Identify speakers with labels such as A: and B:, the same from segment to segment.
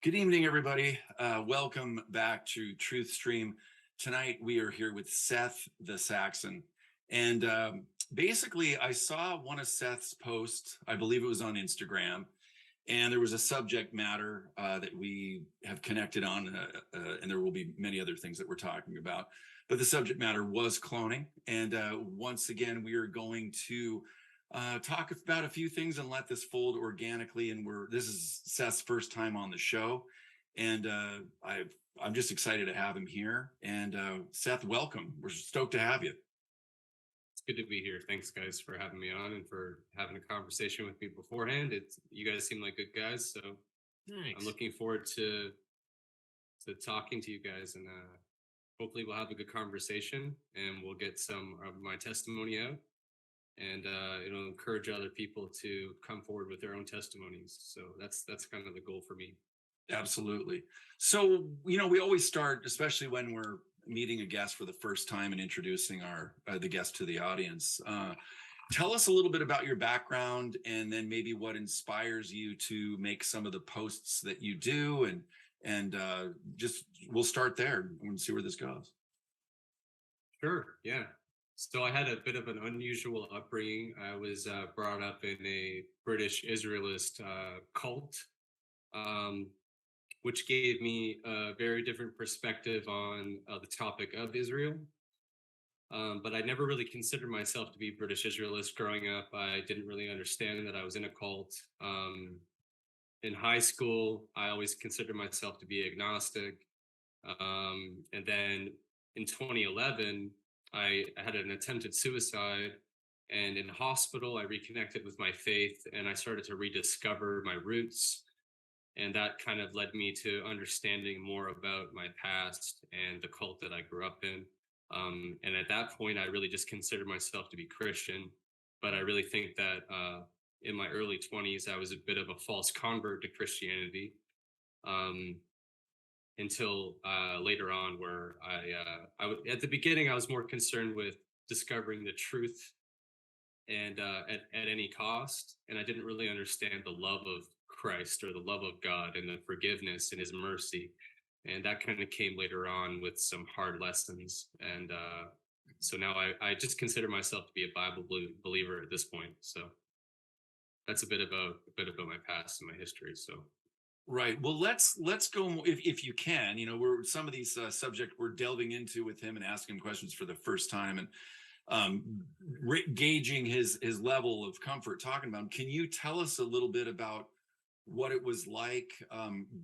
A: Good evening, everybody. Welcome back to TruthStream. Tonight we are here with Seth the Saxon. And basically, I saw one of Seth's posts, I believe it was on Instagram, and there was a subject matter that we have connected on, and there will be many other things that we're talking about. But the subject matter was cloning. And once again, we are going to talk about a few things and let this fold organically. And this is Seth's first time on the show, and I'm just excited to have him here. And Seth, welcome. We're stoked to have you.
B: It's good to be here. Thanks, guys, for having me on and for having a conversation with me beforehand. You guys seem like good guys, so
C: Thanks.
B: I'm looking forward to talking to you guys, and hopefully we'll have a good conversation and we'll get some of my testimony out, and it'll encourage other people to come forward with their own testimonies. So that's kind of the goal for me.
A: Absolutely. So, we always start, especially when we're meeting a guest for the first time and introducing the guest to the audience. Tell us a little bit about your background, and then maybe what inspires you to make some of the posts that you do, and just we'll start there and see where this goes.
B: Sure. Yeah. So I had a bit of an unusual upbringing. I was brought up in a British Israelist cult, um, which gave me a very different perspective on the topic of Israel. But I never really considered myself to be British Israelist growing up. I didn't really understand that I was in a cult. In high school, I always considered myself to be agnostic. And then in 2011, I had an attempted suicide. And in hospital, I reconnected with my faith and I started to rediscover my roots. And that kind of led me to understanding more about my past and the cult that I grew up in. And at that point, I really just considered myself to be Christian. But I really think that in my early 20s, I was a bit of a false convert to Christianity, um, until later on, where at the beginning, I was more concerned with discovering the truth and at any cost. And I didn't really understand the love of Christ or the love of God and the forgiveness and his mercy. And that kind of came later on with some hard lessons. And so now I just consider myself to be a Bible believer at this point. So that's a bit about my past and my history. So
A: Right. Well, let's go if you can. We're some of these subject we're delving into with him and asking him questions for the first time, and gauging his level of comfort talking about him. Can you tell us a little bit about what it was like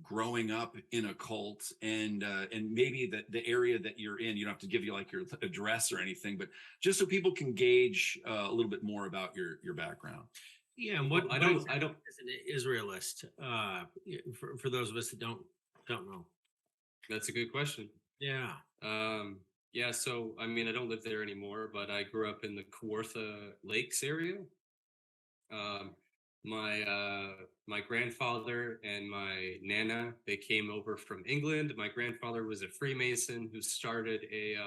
A: growing up in a cult, and maybe the area that you're in? You don't have to give you like your address or anything, but just so people can gauge a little bit more about your background.
C: Yeah, and what
B: I
C: what
B: don't
C: is
B: I don't
C: is an Israelist? For those of us that don't know.
B: That's a good question.
C: Yeah.
B: Yeah, so I mean, I don't live there anymore, but I grew up in the Kawartha Lakes area. Um, my grandfather and my nana, they came over from England. My grandfather was a Freemason who started a.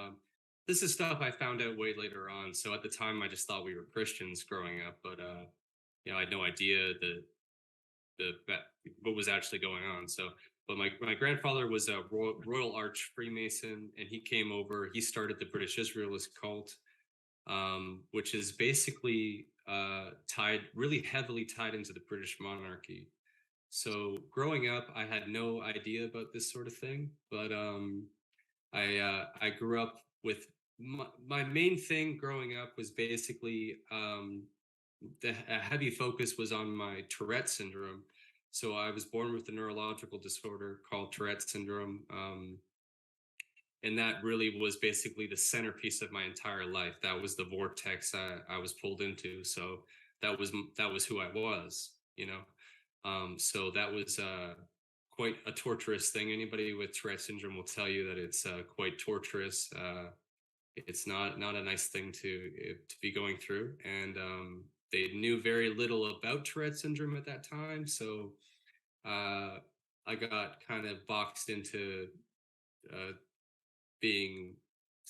B: This is stuff I found out way later on. So at the time, I just thought we were Christians growing up, but I had no idea what was actually going on. So, but my grandfather was a Royal Arch Freemason, and he came over. He started the British Israelist cult, which is basically really heavily tied into the British monarchy. So growing up, I had no idea about this sort of thing, but I grew up with my main thing growing up was basically a heavy focus was on my Tourette syndrome. So I was born with a neurological disorder called Tourette syndrome. And that really was basically the centerpiece of my entire life. That was the vortex I was pulled into. So that was who I was, you know. So that was quite a torturous thing. Anybody with Tourette syndrome will tell you that it's quite torturous. It's not a nice thing to be going through, and they knew very little about Tourette syndrome at that time. So I got kind of boxed into uh, being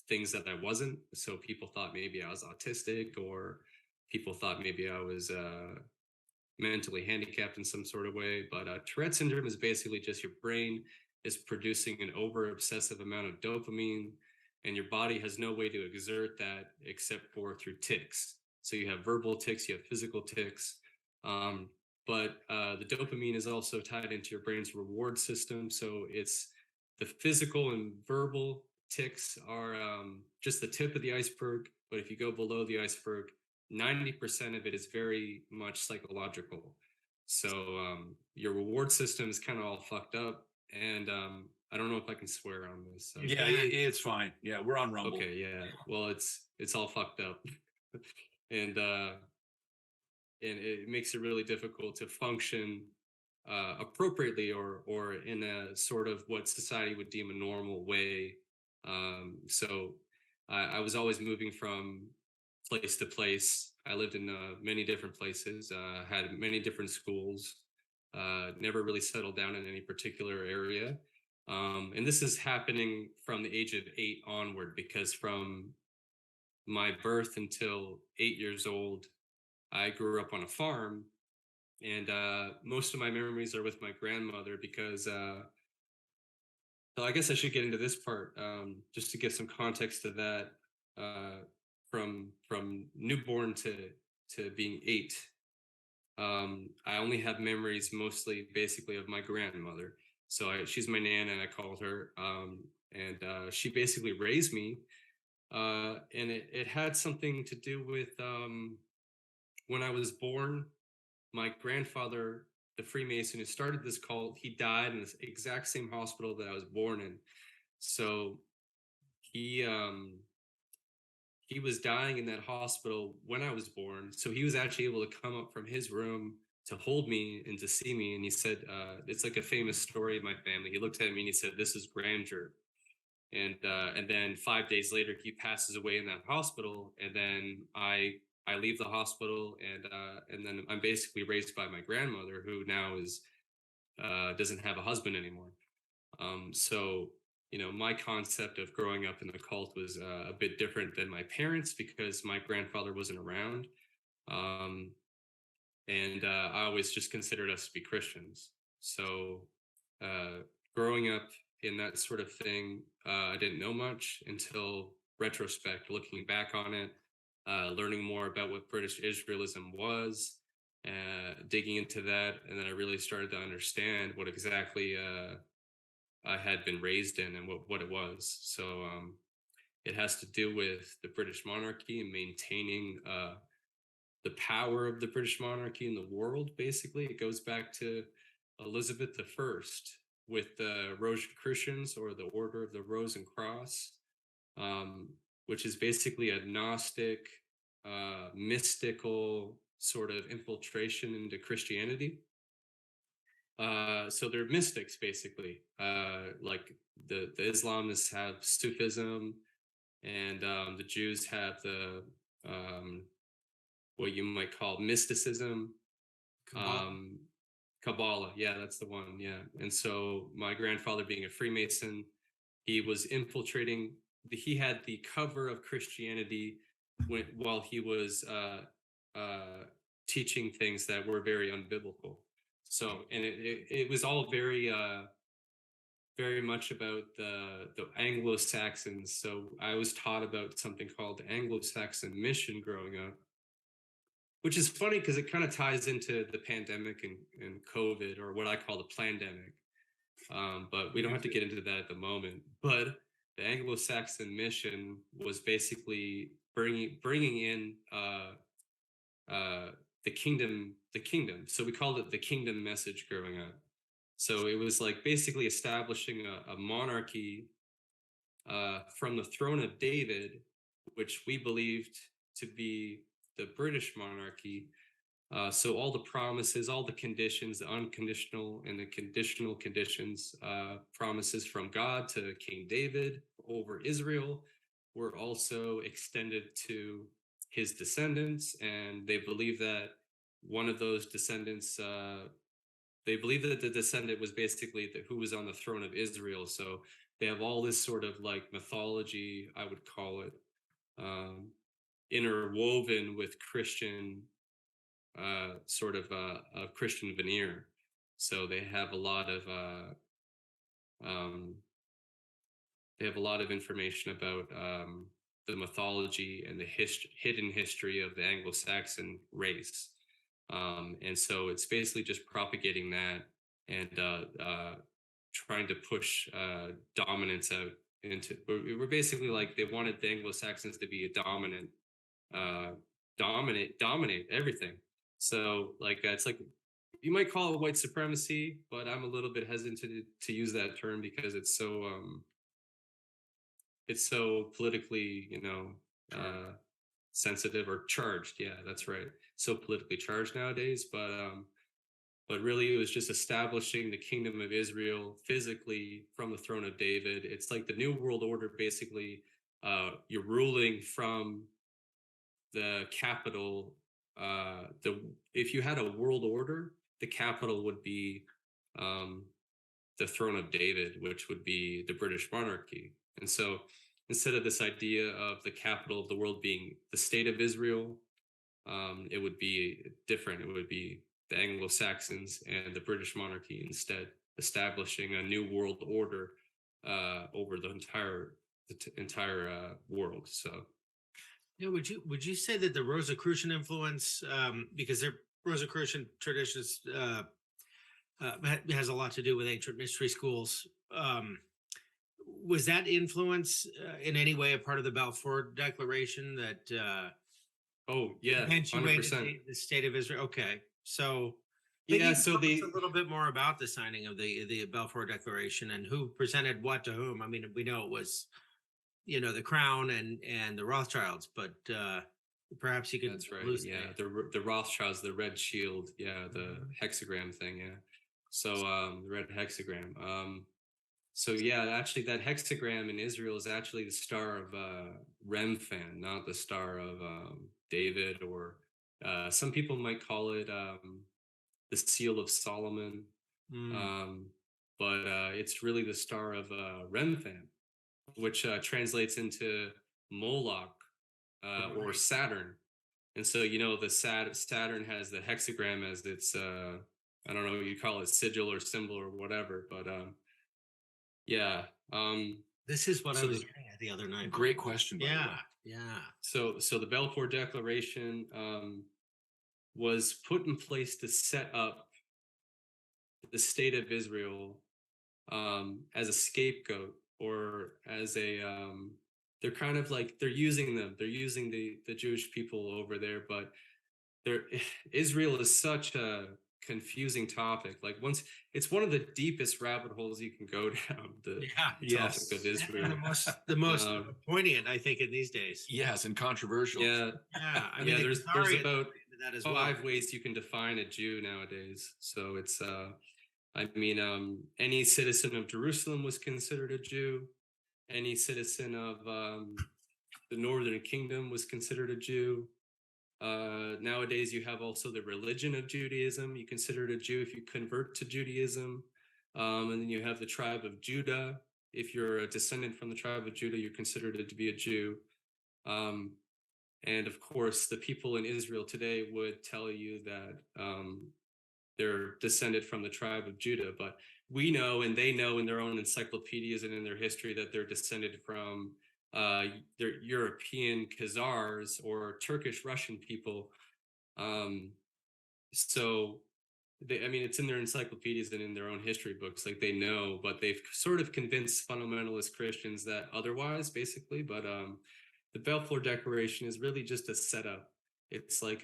B: things that I wasn't. So people thought maybe I was autistic, or people thought maybe I was mentally handicapped in some sort of way. But Tourette syndrome is basically just your brain is producing an over obsessive amount of dopamine, and your body has no way to exert that except for through tics. So you have verbal tics, you have physical tics. But the dopamine is also tied into your brain's reward system. So it's the physical and verbal tics are just the tip of the iceberg. But if you go below the iceberg, 90% of it is very much psychological. So your reward system is kind of all fucked up. And I don't know if I can swear on this.
A: Yeah, it's fine. Yeah, we're on Rumble.
B: Okay, yeah. Well, it's all fucked up. and it makes it really difficult to function appropriately or in a sort of what society would deem a normal way. So I was always moving from place to place. I lived in many different places, had many different schools, never really settled down in any particular area. And this is happening from the age of 8 onward, because from my birth until 8 years old, I grew up on a farm, and most of my memories are with my grandmother because so I guess I should get into this part just to give some context to that. From newborn to being 8, I only have memories mostly basically of my grandmother. So she's my nana, I called her, and she basically raised me, and it had something to do with when I was born. My grandfather, the Freemason who started this cult, he died in this exact same hospital that I was born in. So he he was dying in that hospital when I was born. So he was actually able to come up from his room to hold me and to see me. And he said, it's like a famous story of my family. He looked at me and he said, "This is grandeur." And then 5 days later, he passes away in that hospital. And then I leave the hospital, and then I'm basically raised by my grandmother, who now is doesn't have a husband anymore. So my concept of growing up in the cult was a bit different than my parents because my grandfather wasn't around, um, and I always just considered us to be Christians. So growing up in that sort of thing, I didn't know much until retrospect, looking back on it, learning more about what British Israelism was, digging into that, and then I really started to understand what exactly I had been raised in and what it was. So it has to do with the British monarchy and maintaining the power of the British monarchy in the world. Basically, it goes back to Elizabeth I with the Rosicrucians, or the Order of the Rose and Cross, which is basically a Gnostic, mystical sort of infiltration into Christianity. So they're mystics, basically. Like the Islamists have Sufism, and the Jews have the what you might call mysticism. Kabbalah, yeah, that's the one. Yeah. And so my grandfather, being a Freemason, he was infiltrating. He had the cover of Christianity while he was teaching things that were very unbiblical. So, and it was all very very much about the Anglo-Saxons. So I was taught about something called the Anglo-Saxon mission growing up, which is funny because it kind of ties into the pandemic and COVID, or what I call the plandemic. But we don't have to get into that at the moment. But the Anglo-Saxon mission was basically bringing in the kingdom. So we called it the kingdom message growing up. So it was like basically establishing a monarchy from the throne of David, which we believed to be the British monarchy. So all the promises, all the conditions, the unconditional and the conditional conditions, promises from God to King David over Israel, were also extended to his descendants. And they believe that one of those descendants, they believe that the descendant was basically who was on the throne of Israel. So they have all this sort of like mythology, I would call it, interwoven with Christian sort of a Christian veneer. So they have a lot of um, information about the mythology and the hidden history of the Anglo-Saxon race. And so it's basically just propagating that and trying to push dominance out into. We're basically like they wanted the Anglo-Saxons to be a dominant, dominate everything. So like it's like you might call it white supremacy, but I'm a little bit hesitant to use that term because it's so politically, sensitive or charged. Yeah, that's right. So politically charged nowadays, but really it was just establishing the kingdom of Israel physically from the throne of David. It's like the new world order. Basically, you're ruling from the capital. The If you had a world order, the capital would be the throne of David, which would be the British monarchy. And so instead of this idea of the capital of the world being the state of Israel, it would be different. It would be the Anglo-Saxons and the British monarchy instead, establishing a new world order over the entire world. So,
C: Yeah, would you say that the Rosicrucian influence, because their Rosicrucian traditions has a lot to do with ancient mystery schools, was that influence in any way a part of the Balfour Declaration that
B: oh yeah,
C: eventuated
B: 100%.
C: the state of Israel? Okay, so
B: Yeah,
C: you
B: so
C: tell us
B: the
C: a little bit more about the signing of the Balfour Declaration and who presented what to whom. I mean, we know it was the crown and the Rothschilds, but perhaps you could
B: That's right.
C: elucidate.
B: Yeah, the Rothschilds, the red shield. Yeah, the hexagram thing. Yeah. So the red hexagram. So yeah, actually, that hexagram in Israel is actually the star of Remphan, not the star of David, or some people might call it the seal of Solomon.
C: Mm,
B: Um, but it's really the star of Remphan, which translates into Moloch or
C: right.
B: Saturn. And so, the Saturn has the hexagram as its, I don't know, you call it sigil or symbol or whatever. But yeah.
C: This is what I
B: So
C: was
B: the
C: getting at the other night.
A: Great question, by the way.
C: Yeah, yeah.
B: so the Balfour Declaration was put in place to set up the state of Israel as a scapegoat, or as a they're kind of like they're using the Jewish people over there. But there Israel is such a confusing topic. Like, once it's one of the deepest rabbit holes you can go down, the
C: Yeah.
B: topic of
A: Yes.
B: Israel.
C: And the most
B: Um,
C: poignant, I think, in these days.
A: Yes, and controversial.
B: yeah,
C: Yeah, I mean,
B: yeah,
C: the
B: there's
C: Khazarians
B: about
C: into that as well.
B: 5 ways you can define a Jew nowadays. So it's I mean, any citizen of Jerusalem was considered a Jew. Any citizen of the Northern Kingdom was considered a Jew. Nowadays, you have also the religion of Judaism. You consider it a Jew if you convert to Judaism. And then you have the tribe of Judah. If you're a descendant from the tribe of Judah, you're considered to be a Jew. And of course, the people in Israel today would tell you that they're descended from the tribe of Judah. But we know, and they know in their own encyclopedias and in their history, that they're descended from they're European Khazars or Turkish Russian people. So I mean, it's in their encyclopedias and in their own history books, like they know, but they've sort of convinced fundamentalist Christians that otherwise, basically. But the Balfour Declaration is really just a setup. It's like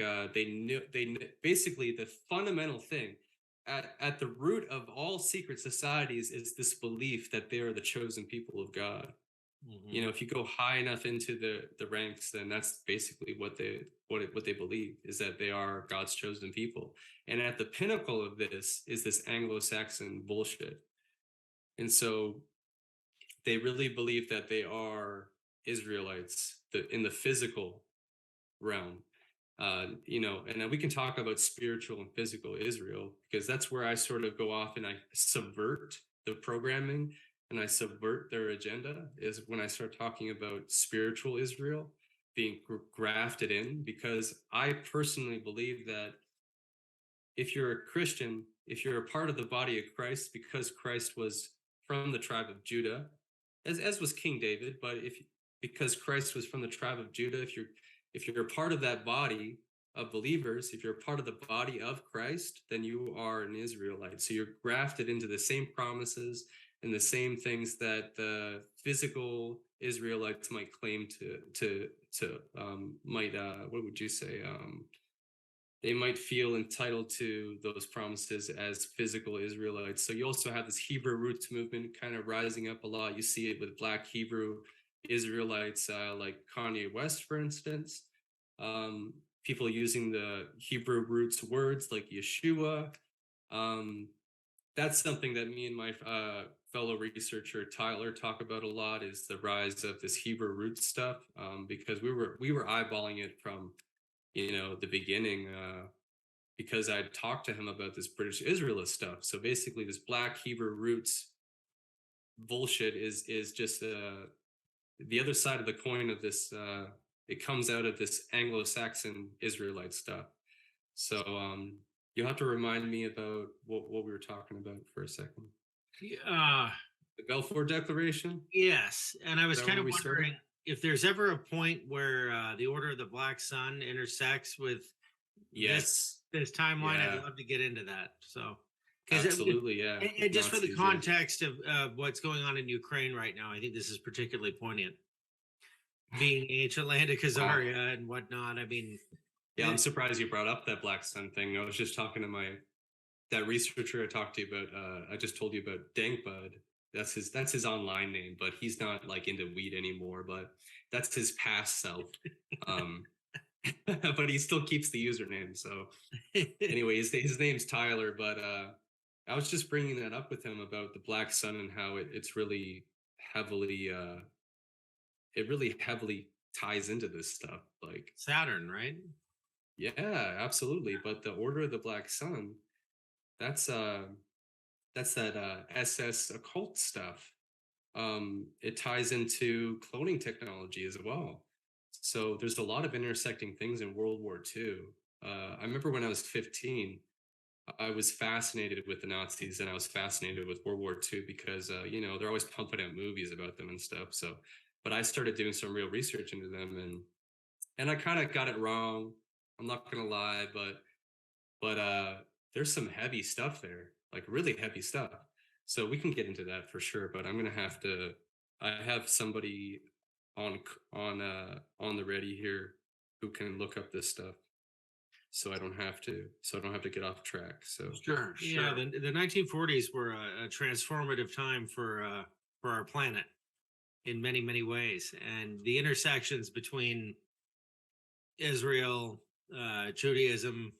B: basically the fundamental thing at the root of all secret societies is this belief that they are the chosen people of God.
C: Mhm.
B: If you go high enough into the ranks, then that's basically what they believe, is that they are God's chosen people. And at the pinnacle of this is this Anglo-Saxon bullshit. And so they really believe that they are Israelites in the physical realm. And we can talk about spiritual and physical Israel, because that's where I sort of go off and I subvert the programming and I subvert their agenda, is when I start talking about spiritual Israel being grafted in, because I personally believe that if you're a Christian, if you're a part of the body of Christ, because Christ was from the tribe of Judah, as was King David, but if because Christ was from the tribe of Judah, if you're a part of that body of believers, if you're a part of the body of Christ, then you are an Israelite. So you're grafted into the same promises and the same things that the physical Israelites might claim might what would you say? They might feel entitled to those promises as physical Israelites. So you also have this Hebrew roots movement kind of rising up a lot. You see it with Black Hebrew Israelites like Kanye West, for instance. People using the Hebrew roots words like Yeshua. That's something that me and my fellow researcher Tyler talk about a lot, is the rise of this Hebrew roots stuff, because we were eyeballing it from the beginning, because I talked to him about this British Israelist stuff. So basically, this Black Hebrew roots bullshit is just the other side of the coin of this. It comes out of this Anglo-Saxon Israelite stuff. So you'll have to remind me about what we were talking about for a second. The Balfour Declaration.
C: Yes, and I was kind of
B: where we started?
C: wondering if there's ever a point where the Order of the Black Sun intersects with
B: Yes.
C: this timeline.
B: Yeah.
C: I'd love to get into that. So,
B: Absolutely, yeah.
C: and just for the
B: Nazis, yeah.
C: context of what's going on in Ukraine right now, I think this is particularly poignant. Being ancient land of Khazaria and whatnot. I mean,
B: yeah, I'm surprised you brought up that Black Sun thing. I was just talking to that researcher I talked to you about. I just told you about Dankbud. That's his online name, but he's not like into weed anymore. But that's his past self. But he still keeps the username. So anyway, his name's Tyler. But I was just bringing that up with him about the Black Sun and how it's really heavily ties into this stuff, like
C: Saturn, right?
B: Yeah, absolutely. But the Order of the Black Sun, that's that SS occult stuff. It ties into cloning technology as well. So there's a lot of intersecting things in World War II. I remember when I was 15, I was fascinated with the Nazis, and I was fascinated with World War II because they're always pumping out movies about them and stuff. So, but I started doing some real research into them, and I kind of got it wrong. I'm not gonna lie, but there's some heavy stuff there, like really heavy stuff. So we can get into that for sure. But I'm gonna have to. I have somebody on the ready here who can look up this stuff, so I don't have to get off track. So
A: Sure.
C: Yeah, the 1940s were a transformative time for our planet in many, many ways, and the intersections between Israel, Judaism,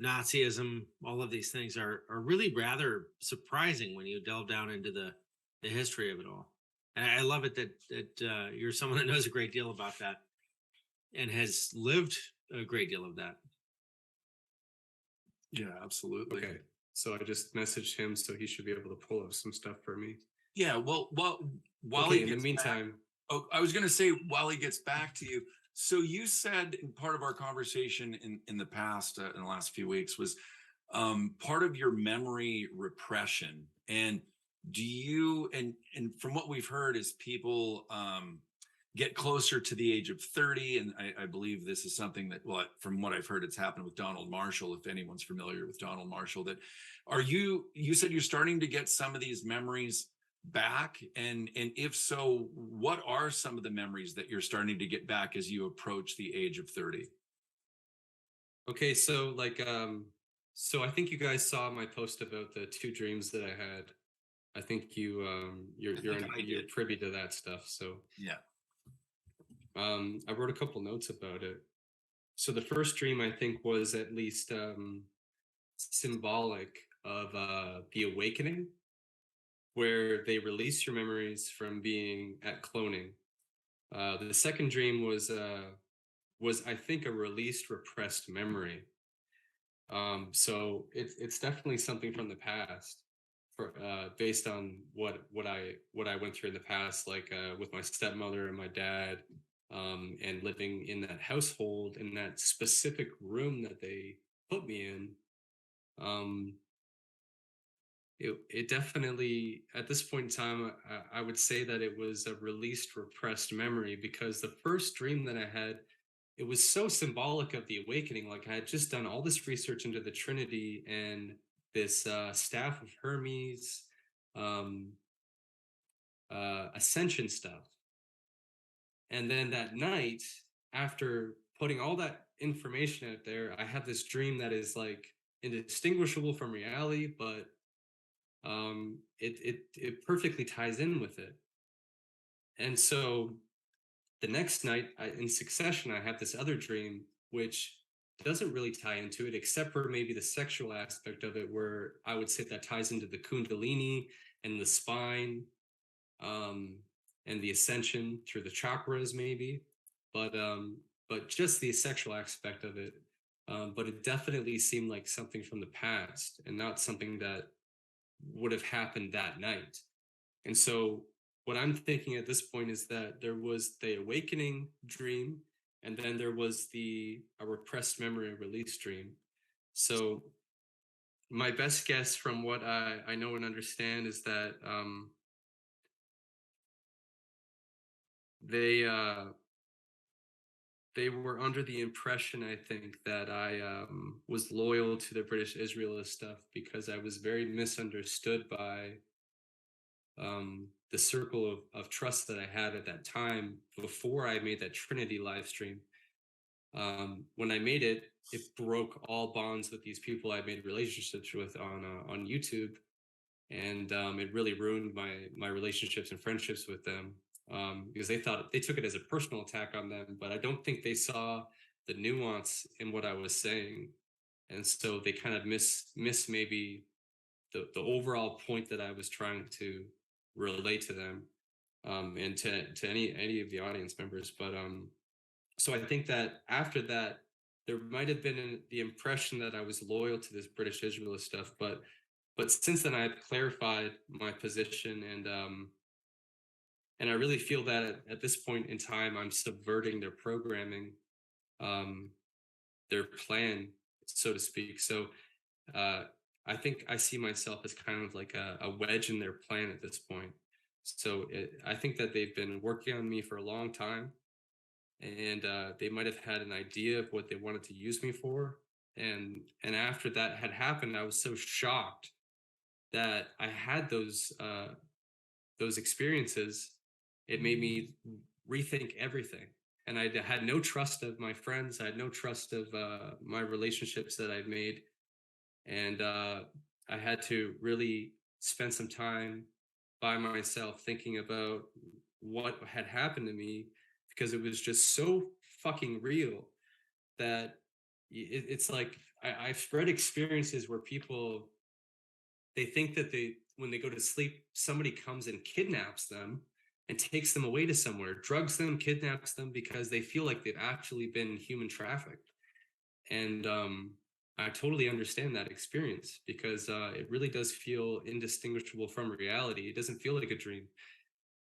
C: Nazism, all of these things are really rather surprising when you delve down into the history of it all. And I love it that you're someone that knows a great deal about that and has lived a great deal of that.
A: Yeah, absolutely.
B: Okay, so I just messaged him, so he should be able to pull up some stuff for me.
A: Yeah, well, while
B: okay, in the meantime,
A: I was going to say, while he gets back to you, so you said in part of our conversation in the past, in the last few weeks, was part of your memory repression. And do you, and from what we've heard, is people get closer to the age of 30, and I believe this is something that, well, from what I've heard, it's happened with Donald Marshall. If anyone's familiar with Donald Marshall, that you said you're starting to get some of these memories back, and if so, what are some of the memories that you're starting to get back as you approach the age of 30?
B: Okay, so so I think you guys saw my post about the 2 dreams that I had. I think you're privy to that stuff. So
A: yeah,
B: I wrote a couple notes about it. So the first dream, I think, was at least symbolic of the awakening, where they release your memories from being at cloning. The second dream was I think a released repressed memory. So it's definitely something from the past, for based on what I went through in the past, like with my stepmother and my dad, and living in that household, in that specific room that they put me in. Um, it definitely, at this point in time, I would say that it was a released repressed memory, because the first dream that I had, it was so symbolic of the awakening. Like, I had just done all this research into the Trinity and this staff of Hermes, um, ascension stuff. And then that night, after putting all that information out there, I had this dream that is like indistinguishable from reality, but it perfectly ties in with it. And so the next night, in succession, I have this other dream, which doesn't really tie into it, except for maybe the sexual aspect of it, where I would say that ties into the Kundalini and the spine, um, and the ascension through the chakras, maybe. But just the sexual aspect of it. But it definitely seemed like something from the past and not something that would have happened that night. And so what I'm thinking at this point is that there was the awakening dream, and then there was the a repressed memory release dream. So my best guess from what I know and understand is that they they were under the impression, I think, that I was loyal to the British Israelist stuff, because I was very misunderstood by the circle of trust that I had at that time before I made that Trinity live stream. When I made it, it broke all bonds with these people I made relationships with on YouTube, and it really ruined my relationships and friendships with them, because they took it as a personal attack on them, but I don't think they saw the nuance in what I was saying, and so they kind of miss maybe the overall point that I was trying to relate to them, and to any of the audience members. But so I think that after that, there might have been the impression that I was loyal to this British Israelist stuff, but since then I've clarified my position, and I really feel that at this point in time I'm subverting their programming, um, their plan, so to speak. So uh, I think I see myself as kind of like a wedge in their plan at this point. So I think that they've been working on me for a long time, and they might have had an idea of what they wanted to use me for. And after that had happened, I was so shocked that I had those experiences. It made me rethink everything. And I had no trust of my friends. I had no trust of my relationships that I've made. And I had to really spend some time by myself thinking about what had happened to me, because it was just so fucking real that it's like I've read experiences where people, they think that when they go to sleep, somebody comes and kidnaps them and takes them away to somewhere, drugs them, kidnaps them, because they feel like they've actually been human trafficked. And I totally understand that experience, because it really does feel indistinguishable from reality. It doesn't feel like a dream.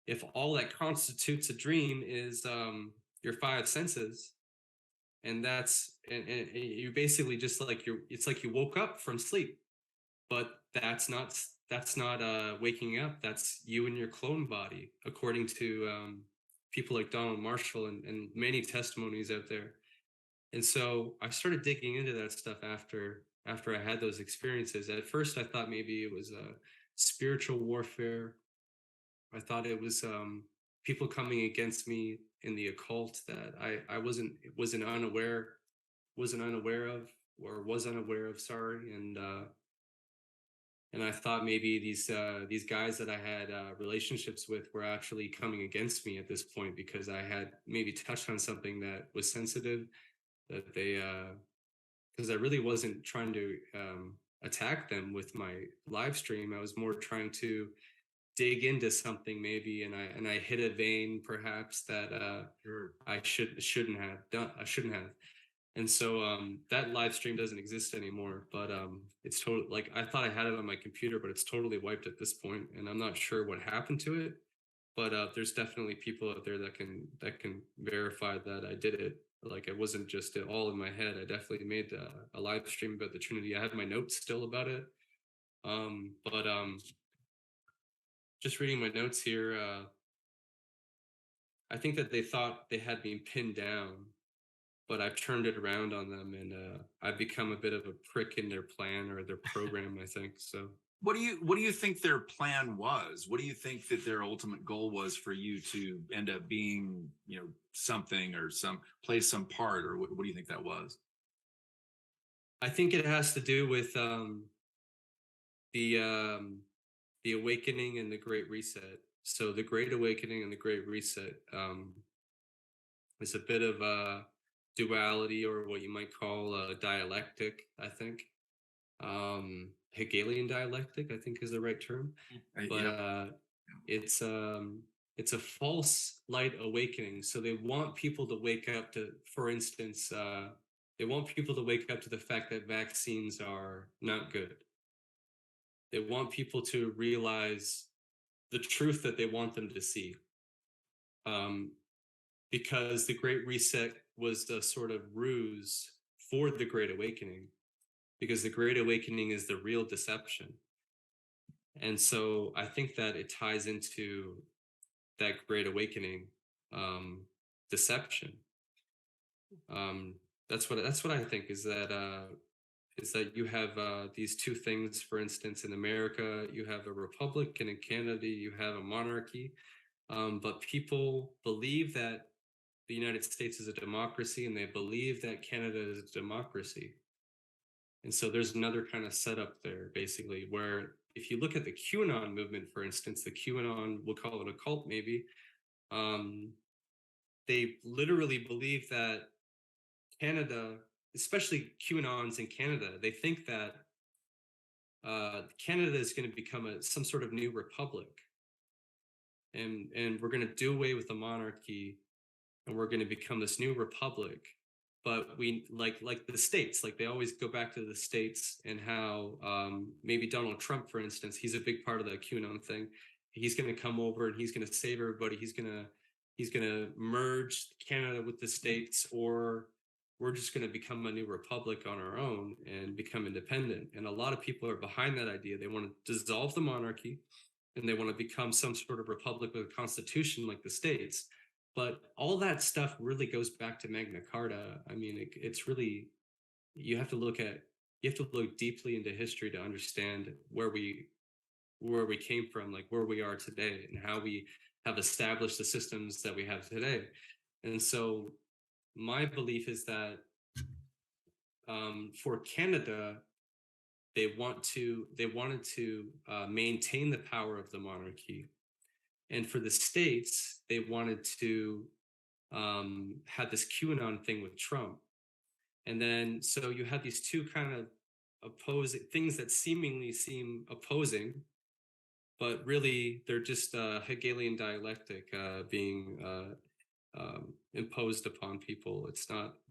B: If all that constitutes a dream is your five senses, and and you basically just like it's like you woke up from sleep, but that's not waking up. That's you in your clone body, according to people like Donald Marshall and many testimonies out there. And so I started digging into that stuff after I had those experiences. At first, I thought maybe it was a spiritual warfare. I thought it was people coming against me in the occult that I wasn't unaware of, or was unaware of. Sorry, and I thought maybe these guys that I had relationships with were actually coming against me at this point, because I had maybe touched on something that was sensitive, that they because I really wasn't trying to attack them with my live stream. I was more trying to dig into something maybe, and I hit a vein perhaps that
C: Sure.
B: I shouldn't have done. I shouldn't have. And so that live stream doesn't exist anymore, but it's totally, like, I thought I had it on my computer, but it's totally wiped at this point, and I'm not sure what happened to it. But there's definitely people out there that can verify that I did it. Like it wasn't just all in my head. I definitely made a live stream about the Trinity. I have my notes still about it. But just reading my notes here, I think that they thought they had me pinned down, but I've turned it around on them, and I've become a bit of a prick in their plan or their program, I think. So
A: What do you think their plan was? What do you think that their ultimate goal was for you to end up being, something or play some part, or what do you think that was?
B: I think it has to do with the um, the awakening and the Great Reset. So the Great Awakening and the Great Reset is a bit of a duality, or what you might call a dialectic, I think. Hegelian dialectic, I think, is the right term. But
A: Yeah.
B: it's a false light awakening. So they want people to wake up to, for instance, they want people to wake up to the fact that vaccines are not good. They want people to realize the truth that they want them to see. Um, because the Great Reset was a sort of ruse for the Great Awakening, because the Great Awakening is the real deception. And so I think that it ties into that Great Awakening deception. That's what I think, is that you have these two things. For instance, in America, you have a republic, and in Canada, you have a monarchy. But people believe that the United States is a democracy, and they believe that Canada is a democracy. And so there's another kind of setup there, basically, where if you look at the QAnon movement, for instance, the QAnon, we'll call it a cult maybe, they literally believe that Canada, especially QAnons in Canada, they think that Canada is going to become some sort of new republic, and we're going to do away with the monarchy, and we're going to become this new republic. But we like the states, like they always go back to the states, and how maybe Donald Trump, for instance, he's a big part of that QAnon thing. He's going to come over and he's going to save everybody. He's going to merge Canada with the states, or we're just going to become a new republic on our own and become independent. And a lot of people are behind that idea. They want to dissolve the monarchy, and they want to become some sort of republic with a constitution like the states. But all that stuff really goes back to Magna Carta. I mean, it's really, you have to look deeply into history to understand where we came from, like where we are today, and how we have established the systems that we have today. And so my belief is that for Canada, they wanted to maintain the power of the monarchy, and for the states, they wanted to have this QAnon thing with Trump. And then so you have these two kind of opposing things that seemingly seem opposing, but really they're just Hegelian dialectic being imposed upon people.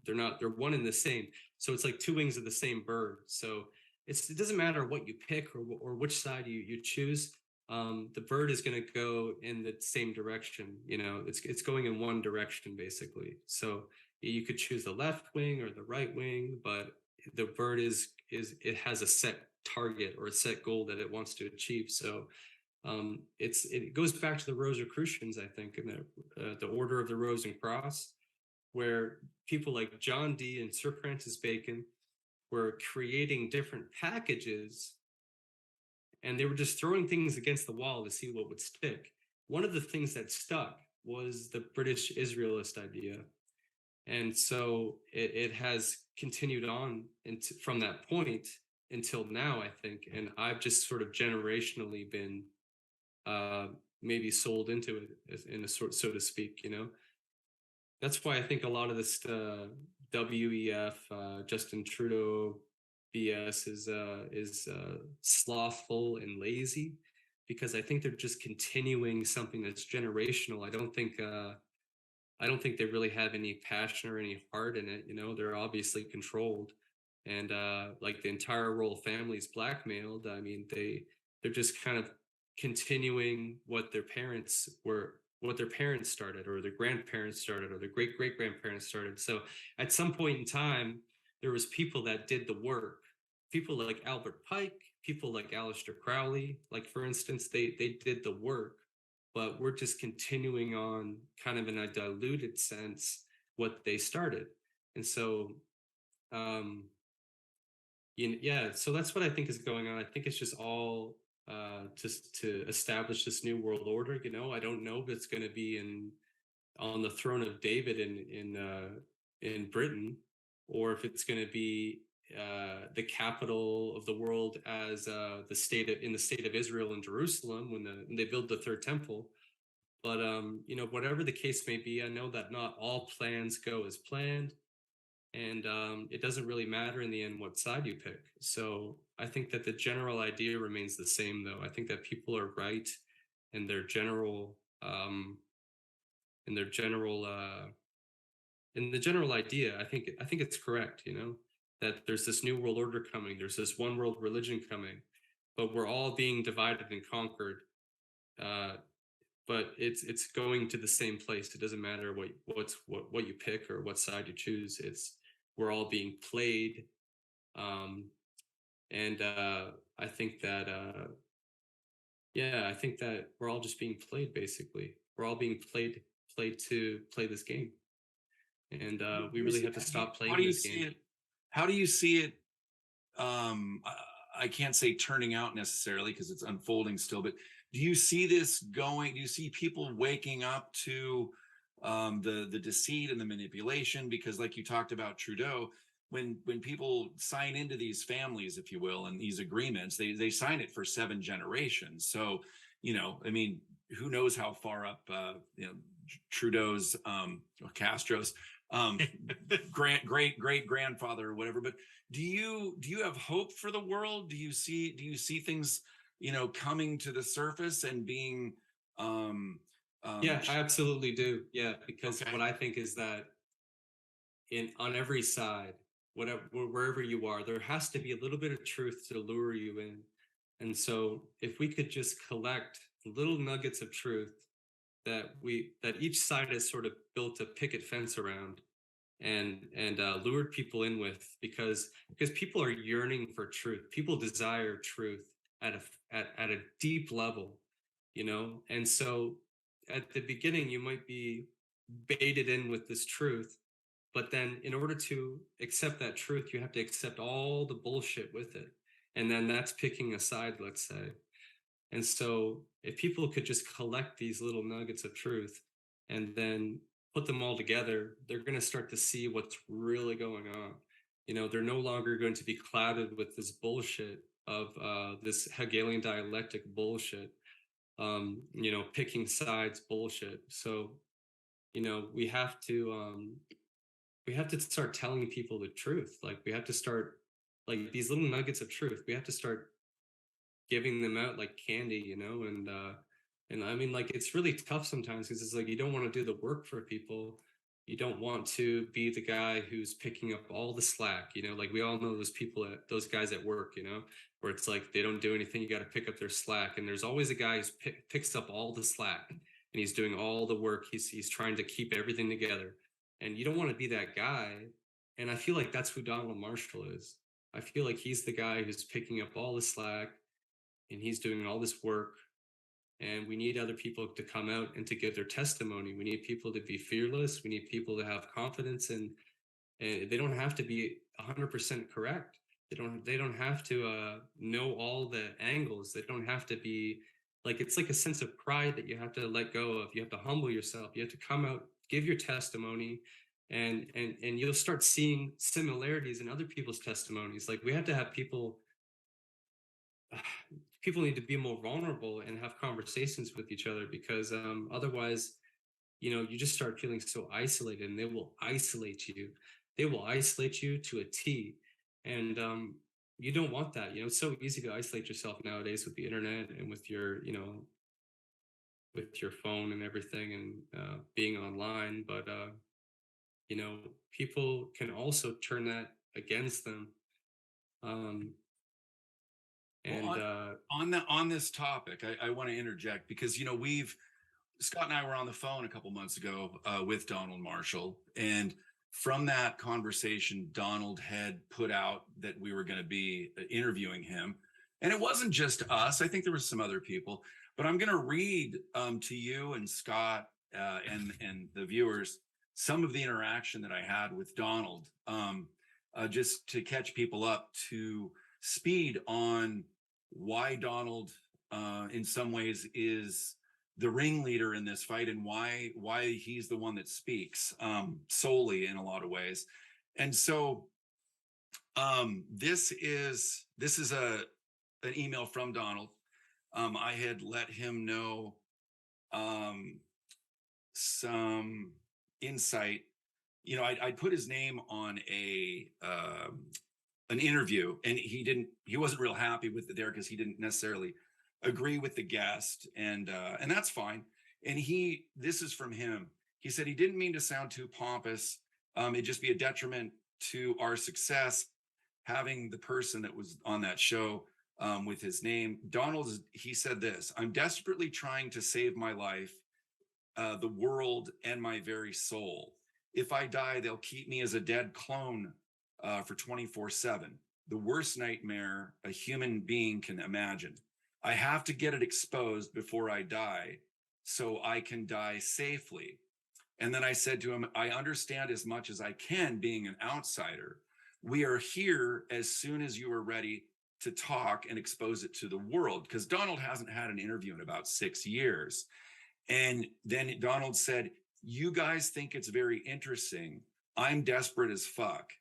B: They're one and the same. So it's like two wings of the same bird. So it doesn't matter what you pick, or which side you choose. The bird is going to go in the same direction. It's going in one direction, basically. So you could choose the left wing or the right wing, but the bird it has a set target or a set goal that it wants to achieve. So it goes back to the Rosicrucians, I think, in the Order of the Rose and Cross, where people like John Dee and Sir Francis Bacon were creating different packages, and they were just throwing things against the wall to see what would stick. One of the things that stuck was the British Israelist idea. And so it has continued on from that point until now, I think. And I've just sort of generationally been maybe sold into it, in a sort, so to speak. That's why I think a lot of this WEF, Justin Trudeau BS is slothful and lazy, because I think they're just continuing something that's generational. I don't think they really have any passion or any heart in it. They're obviously controlled, and like the entire royal family is blackmailed. I mean, they're just kind of continuing what their parents were what their parents started, or their grandparents started, or their great great grandparents started. So at some point in time, there was people that did the work. People like Albert Pike, people like Aleister Crowley, like for instance, they did the work, but we're just continuing on kind of in a diluted sense what they started. And so um yeah, so that's what I think is going on. I think it's just all just to establish this new world order. I don't know if it's going to be on the throne of David in Britain, or if it's going to be the capital of the world as in the state of Israel in Jerusalem when they build the third temple. But whatever the case may be, I know that not all plans go as planned, and it doesn't really matter in the end what side you pick. So I think that the general idea remains the same, though. I think that people are right in their general in their general in the general idea. I think it's correct, that there's this new world order coming, there's this one world religion coming, but we're all being divided and conquered. uh but it's going to the same place. It doesn't matter what you pick or what side you choose. It's We're all being played. um and I think that I think that we're all just being played. Basically, we're all being played to play this game, and we really have to stop
A: How
B: playing
A: do you
B: this
A: see
B: game.
A: it? How do you see it? I can't say turning out necessarily because it's unfolding still, but do you see this going? Do you see people waking up to the deceit and the manipulation? Because, like you talked about Trudeau, when people sign into these families, if you will, and these agreements, they sign it for 7 generations. So, I mean, who knows how far up Trudeau's or Castro's great grandfather or whatever. But do you have hope for the world? Do you see things coming to the surface and being
B: Yeah, I absolutely do. Yeah, because
A: okay?
B: what I think is that in on every side, whatever wherever you are, there has to be a little bit of truth to lure you in. And so if we could just collect little nuggets of truth that each side has sort of built a picket fence around, and lured people in with, because people are yearning for truth. People desire truth at a deep level, and so at the beginning you might be baited in with this truth, but then in order to accept that truth, you have to accept all the bullshit with it, and then that's picking a side, let's say. And so if people could just collect these little nuggets of truth and then put them all together, they're going to start to see what's really going on. They're no longer going to be clouded with this bullshit of this Hegelian dialectic bullshit, picking sides bullshit. So, we have to start telling people the truth. Like, we have to start, like, these little nuggets of truth. We have to start giving them out like candy, and I mean, like, it's really tough sometimes because it's like you don't want to do the work for people. You don't want to be the guy who's picking up all the slack. Like, we all know those guys at work, where it's like they don't do anything. You got to pick up their slack, and there's always a guy who picks up all the slack, and he's doing all the work. He's trying to keep everything together, and you don't want to be that guy. And I feel like that's who Donald Marshall is. I feel like he's the guy who's picking up all the slack, and he's doing all this work. And we need other people to come out and to give their testimony. We need people to be fearless. We need people to have confidence, and they don't have to be 100% correct. They don't have to know all the angles. They don't have to be like, it's like a sense of pride that you have to let go of. You have to humble yourself. You have to come out, give your testimony, and you'll start seeing similarities in other people's testimonies. Like, we have to have people need to be more vulnerable and have conversations with each other, because otherwise, you just start feeling so isolated, and they will isolate you to a T. And you don't want that. It's so easy to isolate yourself nowadays with the internet and with your phone and everything, and being online. But people can also turn that against them. um
A: Well,
B: and
A: on this topic, I want to interject because we've Scott and I were on the phone a couple months ago with Donald Marshall, and from that conversation, Donald had put out that we were going to be interviewing him, and it wasn't just us. I think there was some other people, but I'm going to read to you and Scott and the viewers some of the interaction that I had with Donald, just to catch people up to speed on why Donald, in some ways, is the ringleader in this fight, and why he's the one that speaks solely in a lot of ways. And so this is an email from Donald. I had let him know some insight. You know, I put his name on an interview, and he wasn't real happy with it there because he didn't necessarily agree with the guest, and that's fine. And this is from him. He said he didn't mean to sound too pompous. It'd just be a detriment to our success having the person that was on that show with his name. He said this: "I'm desperately trying to save my life, the world, and my very soul. If I die, they'll keep me as a dead clone for 24/7. The worst nightmare a human being can imagine. I have to get it exposed before I die so I can die safely." And then I said to him, "I understand as much as I can being an outsider. We are here as soon as you are ready to talk and expose it to the world," because Donald hasn't had an interview in about 6 years. And then Donald said, "You guys think it's very interesting. I'm desperate as fuck.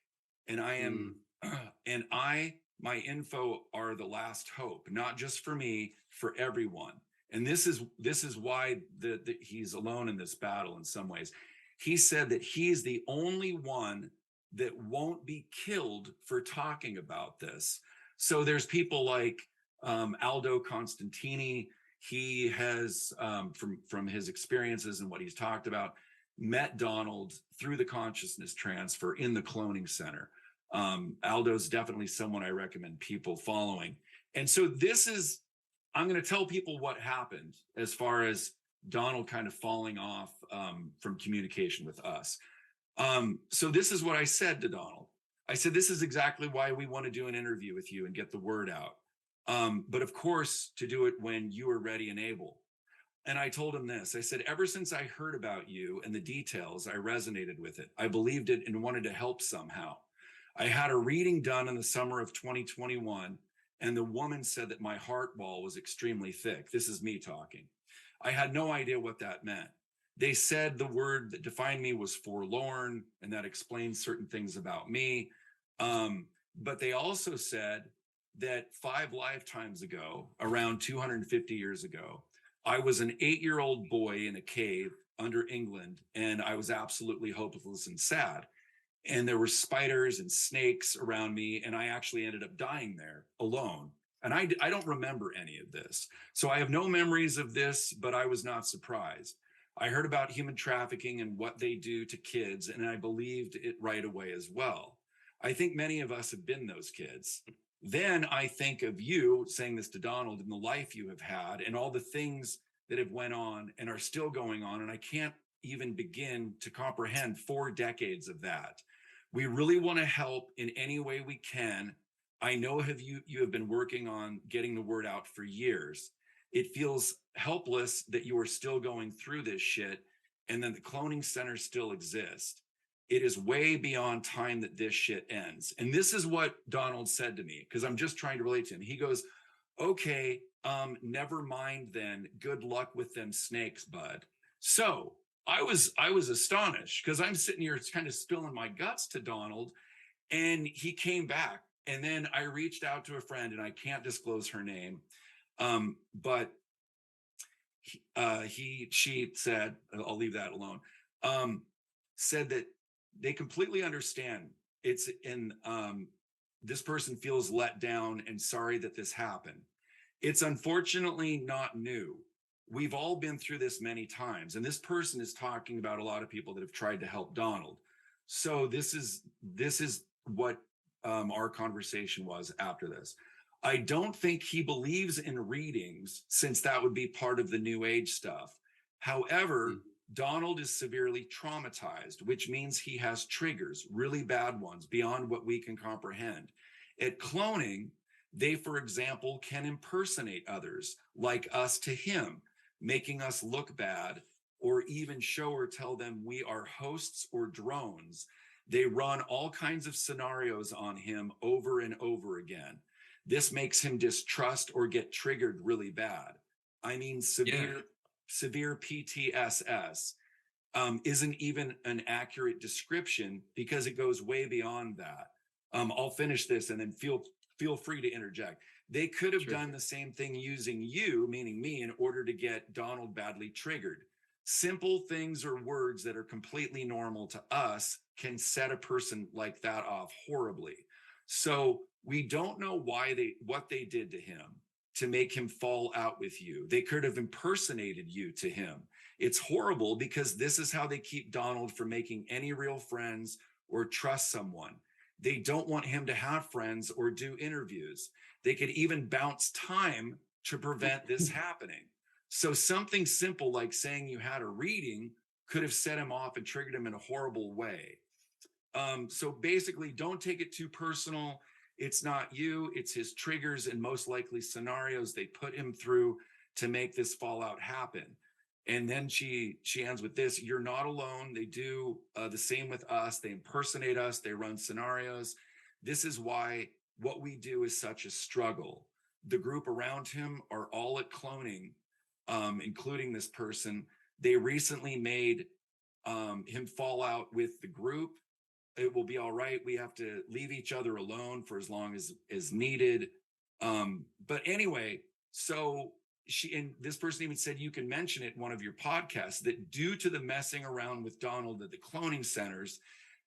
A: And I am, my info are the last hope, not just for me, for everyone." And this is why he's alone in this battle in some ways. He said that he's the only one that won't be killed for talking about this. So there's people like Aldo Constantini. He has, from his experiences and what he's talked about, met Donald through the consciousness transfer in the cloning center. Aldo's definitely someone I recommend people following. And so I'm going to tell people what happened as far as Donald kind of falling off from communication with us. So this is what I said to Donald. I said, "This is exactly why we want to do an interview with you and get the word out. But of course, to do it when you are ready and able." And I told him this. I said, "Ever since I heard about you and the details, I resonated with it. I believed it and wanted to help somehow. I had a reading done in the summer of 2021, and the woman said that my heart wall was extremely thick." This is me talking. "I had no idea what that meant. They said the word that defined me was forlorn, and that explains certain things about me. But they also said that 5 lifetimes ago, around 250 years ago, I was an 8-year-old boy in a cave under England, and I was absolutely hopeless and sad. And there were spiders and snakes around me, and I actually ended up dying there alone. And I don't remember any of this. So I have no memories of this, but I was not surprised. I heard about human trafficking and what they do to kids, and I believed it right away as well. I think many of us have been those kids. Then I think of you," saying this to Donald, "and the life you have had and all the things that have went on and are still going on. And I can't even begin to comprehend 4 decades of that. We really want to help in any way we can. I know you have been working on getting the word out for years. It feels helpless that you are still going through this shit and then the cloning centers still exist. It is way beyond time that this shit ends." And this is what Donald said to me, because I'm just trying to relate to him. He goes, "Okay, never mind then. Good luck with them snakes, bud." So I was astonished because I'm sitting here kind of spilling my guts to Donald, and he came back. And then I reached out to a friend, and I can't disclose her name, but she said, I'll leave that alone, said that they completely understand. This person feels let down and sorry that this happened. It's unfortunately not new. We've all been through this many times. And this person is talking about a lot of people that have tried to help Donald. So this is what our conversation was after this. I don't think he believes in readings, since that would be part of the New Age stuff. However,
B: Mm.
A: Donald is severely traumatized, which means he has triggers, really bad ones, beyond what we can comprehend. At cloning, they, for example, can impersonate others, like us to him, making us look bad, or even show or tell them we are hosts or drones. They run all kinds of scenarios on him over and over again. This makes him distrust or get triggered really bad. I mean,
B: Yeah.
A: severe PTSS isn't even an accurate description because it goes way beyond that. I'll finish this and then feel free to interject. They could have
B: Sure.
A: done the same thing using you, meaning me, in order to get Donald badly triggered. Simple things or words that are completely normal to us can set a person like that off horribly. So we don't know what they did to him to make him fall out with you. They could have impersonated you to him. It's horrible because this is how they keep Donald from making any real friends or trust someone. They don't want him to have friends or do interviews. They could even bounce time to prevent this happening. So something simple like saying you had a reading could have set him off and triggered him in a horrible way. So basically, don't take it too personal. It's not you, it's his triggers and most likely scenarios they put him through to make this fallout happen. And then she ends with this: you're not alone. They do the same with us. They impersonate us. They run scenarios. This is why what we do is such a struggle. The group around him are all at cloning, including this person. They recently made him fall out with the group. It will be all right. We have to leave each other alone for as long as needed. But anyway, so this person even said you can mention it in one of your podcasts that due to the messing around with Donald at the cloning centers,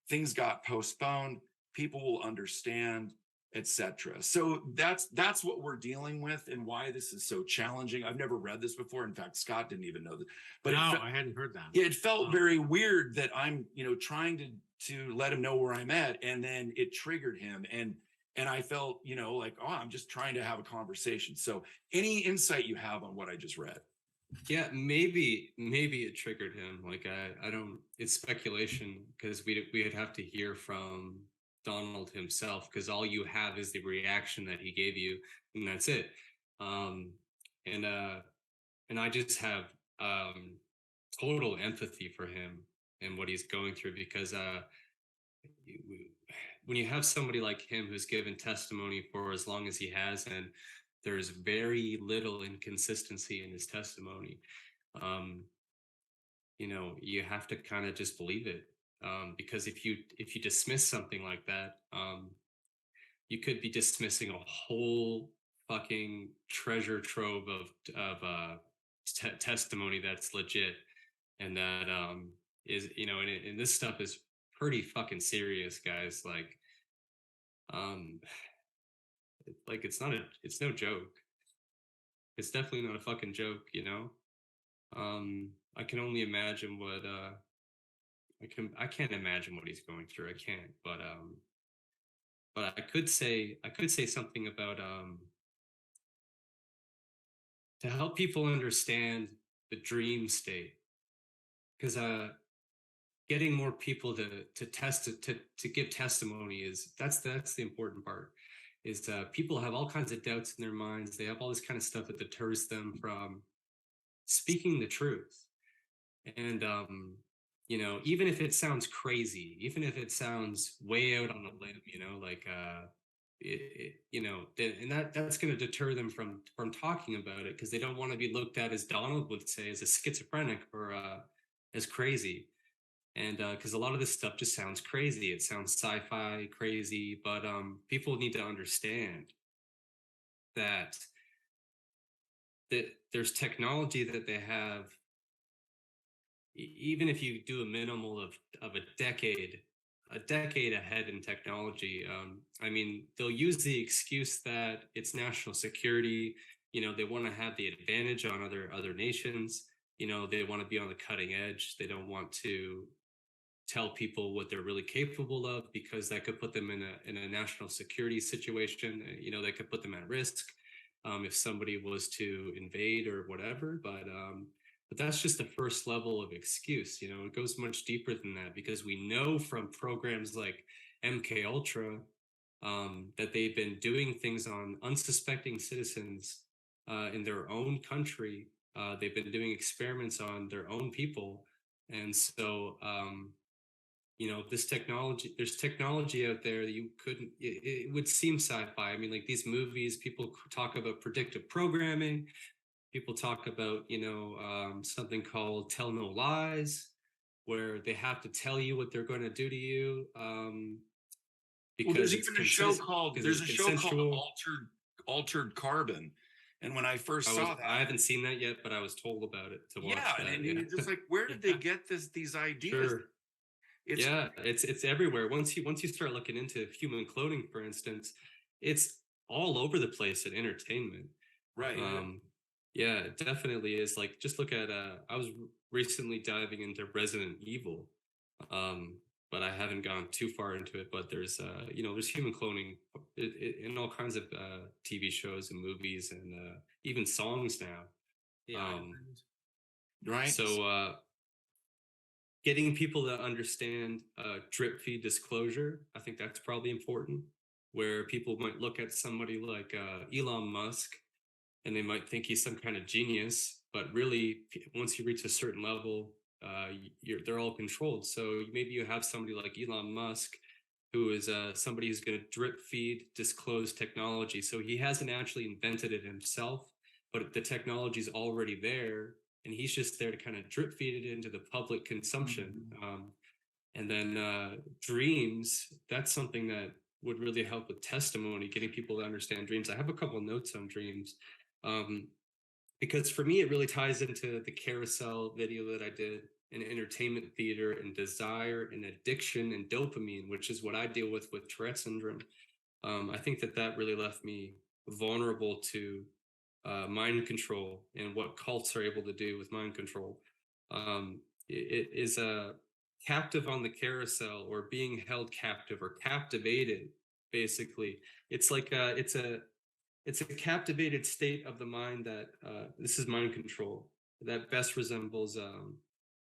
A: things got postponed. People will understand, etc. So that's what we're dealing with and why this is so challenging. I've never read this before. In fact, Scott didn't even know that. But
C: No, I hadn't heard that.
A: it felt
C: Wow.
A: very weird that I'm, trying to let him know where I'm at, and then it triggered him, and I felt, like, oh, I'm just trying to have a conversation. So, any insight you have on what I just read?
B: Yeah, maybe it triggered him. Like I don't. It's speculation because we'd have to hear from Donald himself because all you have is the reaction that he gave you, and that's it. Um, and I just have total empathy for him and what he's going through because when you have somebody like him who's given testimony for as long as he has, and there's very little inconsistency in his testimony, um, you have to kind of just believe it. Because if you dismiss something like that, you could be dismissing a whole fucking treasure trove of testimony that's legit and that is and this stuff is pretty fucking serious, guys. Um it's no joke. It's definitely not a fucking joke, I can only imagine what I can't imagine what he's going through. I can't, but I could say something about to help people understand the dream state, because getting more people to test it to give testimony is that's the important part. Is people have all kinds of doubts in their minds. They have all this kind of stuff that deters them from speaking the truth. And even if it sounds crazy, even if it sounds way out on a limb, and that's going to deter them from talking about it because they don't want to be looked at, as Donald would say, as a schizophrenic or as crazy. And because a lot of this stuff just sounds crazy, it sounds sci-fi crazy, but people need to understand that there's technology that they have. Even if you do a minimal of a decade ahead in technology, I mean, they'll use the excuse that it's national security. They want to have the advantage on other nations. They want to be on the cutting edge. They don't want to tell people what they're really capable of because that could put them in a national security situation. That could put them at risk if somebody was to invade or whatever. But But that's just the first level of excuse. It goes much deeper than that, because we know from programs like MK Ultra that they've been doing things on unsuspecting citizens in their own country. They've been doing experiments on their own people. And so, there's technology out there that you couldn't, it would seem sci-fi. I mean, like these movies, people talk about predictive programming. People talk about, something called tell no lies, where they have to tell you what they're going to do to you.
A: Well, there's
B: Because it's
A: even a show called
B: because it's consensual.
A: Altered Carbon. And when I first saw that,
B: I haven't seen that yet, but I was told about it to watch
A: yeah,
B: that.
A: and you're just like, where did they get these ideas?
B: Sure.
A: It's
B: Yeah, it's everywhere. Once you start looking into human cloning, for instance, it's all over the place in entertainment.
A: right.
B: Yeah, it definitely is. Like, just look at I was recently diving into Resident Evil. But I haven't gone too far into it. But there's there's human cloning in all kinds of TV shows and movies, and even songs now.
C: Yeah.
A: Right.
B: So getting people to understand drip feed disclosure, I think that's probably important. Where people might look at somebody like Elon Musk, and they might think he's some kind of genius, but really, once you reach a certain level, they're all controlled. So maybe you have somebody like Elon Musk, who is somebody who's going to drip feed disclose technology. So he hasn't actually invented it himself, but the technology is already there, and he's just there to kind of drip feed it into the public consumption. And then dreams, that's something that would really help with testimony, getting people to understand dreams. I have a couple of notes on dreams. Because for me, it really ties into the carousel video that I did in entertainment theater and desire and addiction and dopamine, which is what I deal with Tourette syndrome. I think that really left me vulnerable to mind control and what cults are able to do with mind control. It is a captive on the carousel, or being held captive, or captivated. Basically, it's like it's a captivated state of the mind that this is mind control that best resembles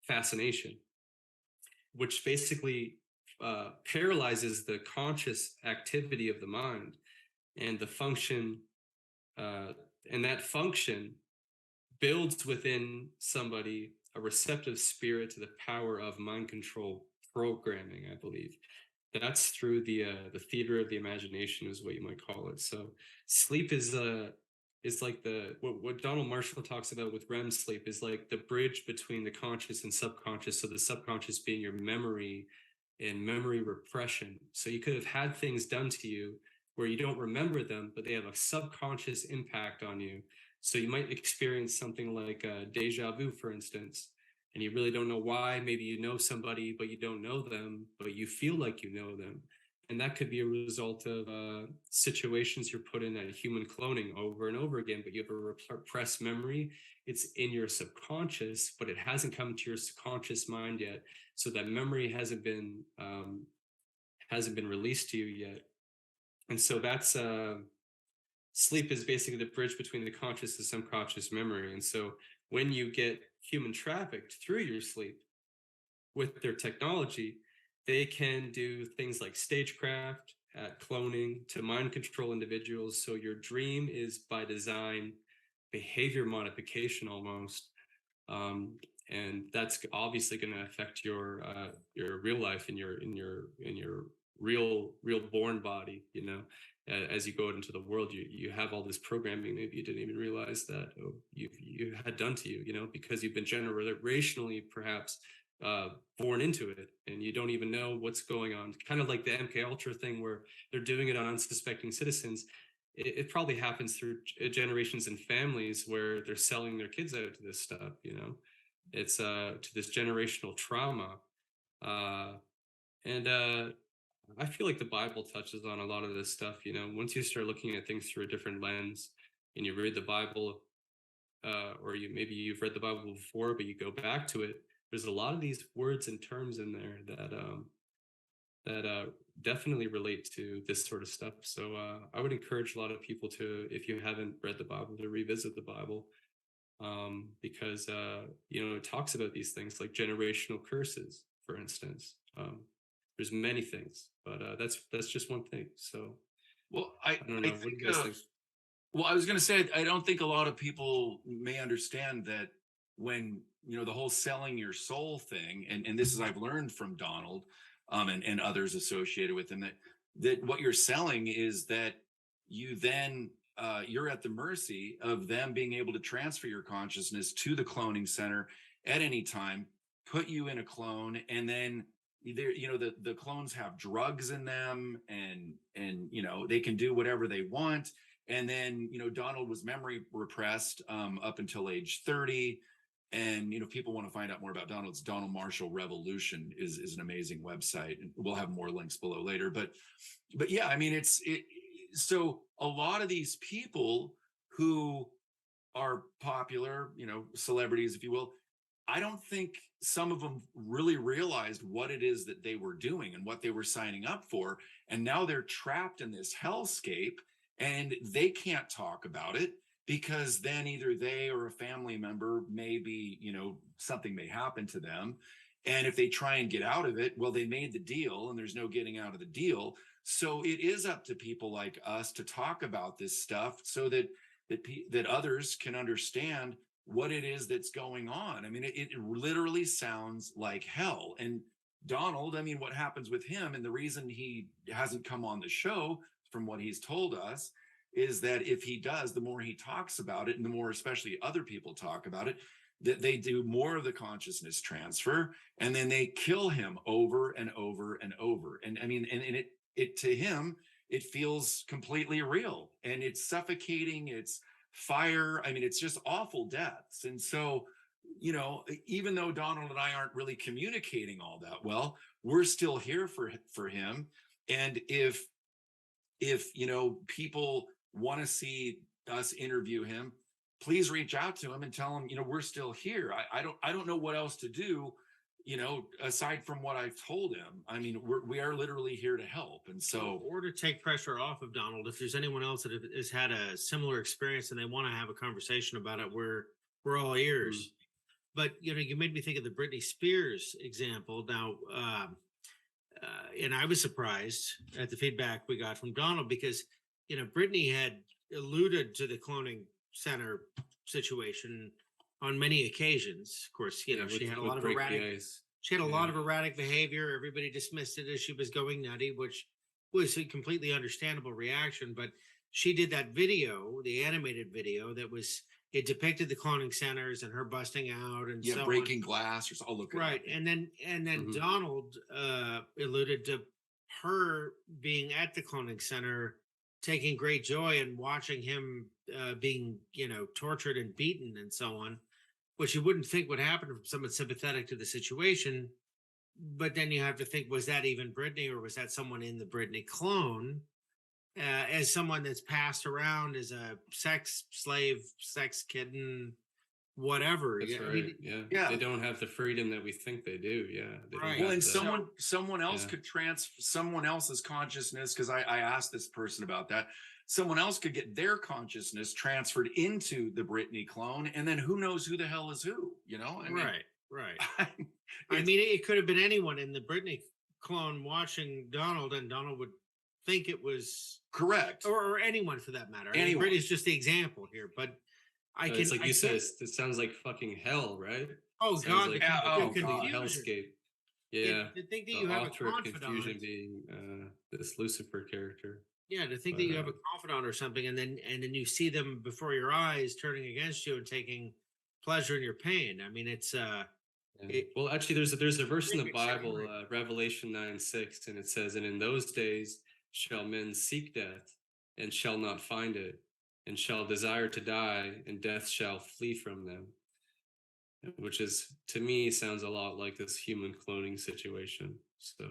B: fascination, which basically paralyzes the conscious activity of the mind and the function, and that function builds within somebody a receptive spirit to the power of mind control programming, I believe. That's through the theater of the imagination, is what you might call it. So sleep is like what Donald Marshall talks about with REM sleep, is like the bridge between the conscious and subconscious. So the subconscious being your memory and memory repression. So you could have had things done to you where you don't remember them, but they have a subconscious impact on you. So you might experience something like deja vu, for instance, and you really don't know why. Maybe you know somebody, but you don't know them, but you feel like you know them. And that could be a result of situations you're put in at human cloning over and over again, but you have a repressed memory. It's in your subconscious, but it hasn't come to your subconscious mind yet. So that memory hasn't been released to you yet. And so that's sleep is basically the bridge between the conscious and subconscious memory. And so when you get human trafficked through your sleep with their technology, they can do things like stagecraft, cloning, to mind control individuals. So your dream is by design behavior modification almost. And that's obviously going to affect your real life in your real born body, as you go out into the world. You have all this programming maybe you didn't even realize that you had done to you, because you've been generationally perhaps born into it, and you don't even know what's going on. Kind of like the MK Ultra thing, where they're doing it on unsuspecting citizens. It probably happens through generations and families where they're selling their kids out to this stuff. It's to this generational trauma, and I feel like the Bible touches on a lot of this stuff. Once you start looking at things through a different lens, and you read the Bible, or maybe you've read the Bible before, but you go back to it, there's a lot of these words and terms in there that definitely relate to this sort of stuff. So I would encourage a lot of people to, if you haven't read the Bible, to revisit the Bible. because it talks about these things like generational curses, for instance. There's many things, but that's just one thing. So
A: Well,
B: I don't know. What do
A: think,
B: you guys think?
A: well, I was going to say, I don't think a lot of people may understand that when, the whole selling your soul thing, and this is, I've learned from Donald, and others associated with him, that what you're selling is that you then, you're at the mercy of them being able to transfer your consciousness to the cloning center at any time, put you in a clone, and then either, the clones have drugs in them, and they can do whatever they want. And then, Donald was memory repressed up until age 30. And, people want to find out more about Donald's Donald Marshall Revolution is an amazing website. And we'll have more links below later. But yeah, I mean, so a lot of these people who are popular, celebrities, if you will, I don't think some of them really realized what it is that they were doing and what they were signing up for. And now they're trapped in this hellscape, and they can't talk about it because then either they or a family member maybe, something may happen to them. And if they try and get out of it, well, they made the deal and there's no getting out of the deal. So it is up to people like us to talk about this stuff so that others can understand what it is that's going on. I mean, it literally sounds like hell. And Donald, I mean, what happens with him, and the reason he hasn't come on the show, from what he's told us, is that if he does, the more he talks about it, and the more especially other people talk about it, that they do more of the consciousness transfer, and then they kill him over and over and over. And I mean, and it to him, it feels completely real, and it's suffocating, it's fire. I mean, it's just awful deaths. And so, even though Donald and I aren't really communicating all that well, we're still here for him. And if people want to see us interview him, please reach out to him and tell him, we're still here. I don't know what else to do, aside from what I've told him. I mean, we are literally here to help. And so,
C: or to take pressure off of Donald, if there's anyone else that has had a similar experience and they want to have a conversation about it, we're all ears. But you made me think of the Britney Spears example. Now, and I was surprised at the feedback we got from Donald because Britney had alluded to the cloning center situation on many occasions. Of course, she had a lot of erratic. She had a lot of erratic behavior. Everybody dismissed it as she was going nutty, which was a completely understandable reaction. But she did that video, the animated video, it depicted the cloning centers and her busting out and so
A: breaking glass or all look
C: right. And then Donald alluded to her being at the cloning center, taking great joy in watching him being tortured and beaten and so on, which you wouldn't think would happen from someone sympathetic to the situation. But then you have to think, was that even Britney, or was that someone in the Britney clone? As someone that's passed around as a sex slave, sex kitten, whatever.
B: That's right. I mean, yeah. They don't have the freedom that we think they do. Yeah.
A: Right. Well, and someone else could someone else's consciousness, because I asked this person about that. Someone else could get their consciousness transferred into the Britney clone, and then who knows who the hell is who?
C: Right. I mean, it could have been anyone in the Britney clone watching Donald, and Donald would think it was
A: correct,
C: or anyone for that matter.
A: Anyone.
C: I mean, Britney's just the example here, but
B: it's like you said, it sounds like fucking hell, right?
C: Oh God,
B: like hellscape. Yeah,
C: to think that you have a confidant,
B: confusion being this Lucifer character.
C: Yeah, to think that you have a confidant or something, and then you see them before your eyes turning against you and taking pleasure in your pain. I mean, it's
B: well, actually, there's a verse in the Bible, Revelation 9:6, and it says, "And in those days shall men seek death, and shall not find it, and shall desire to die, and death shall flee from them." Which is, to me, sounds a lot like this human cloning situation. So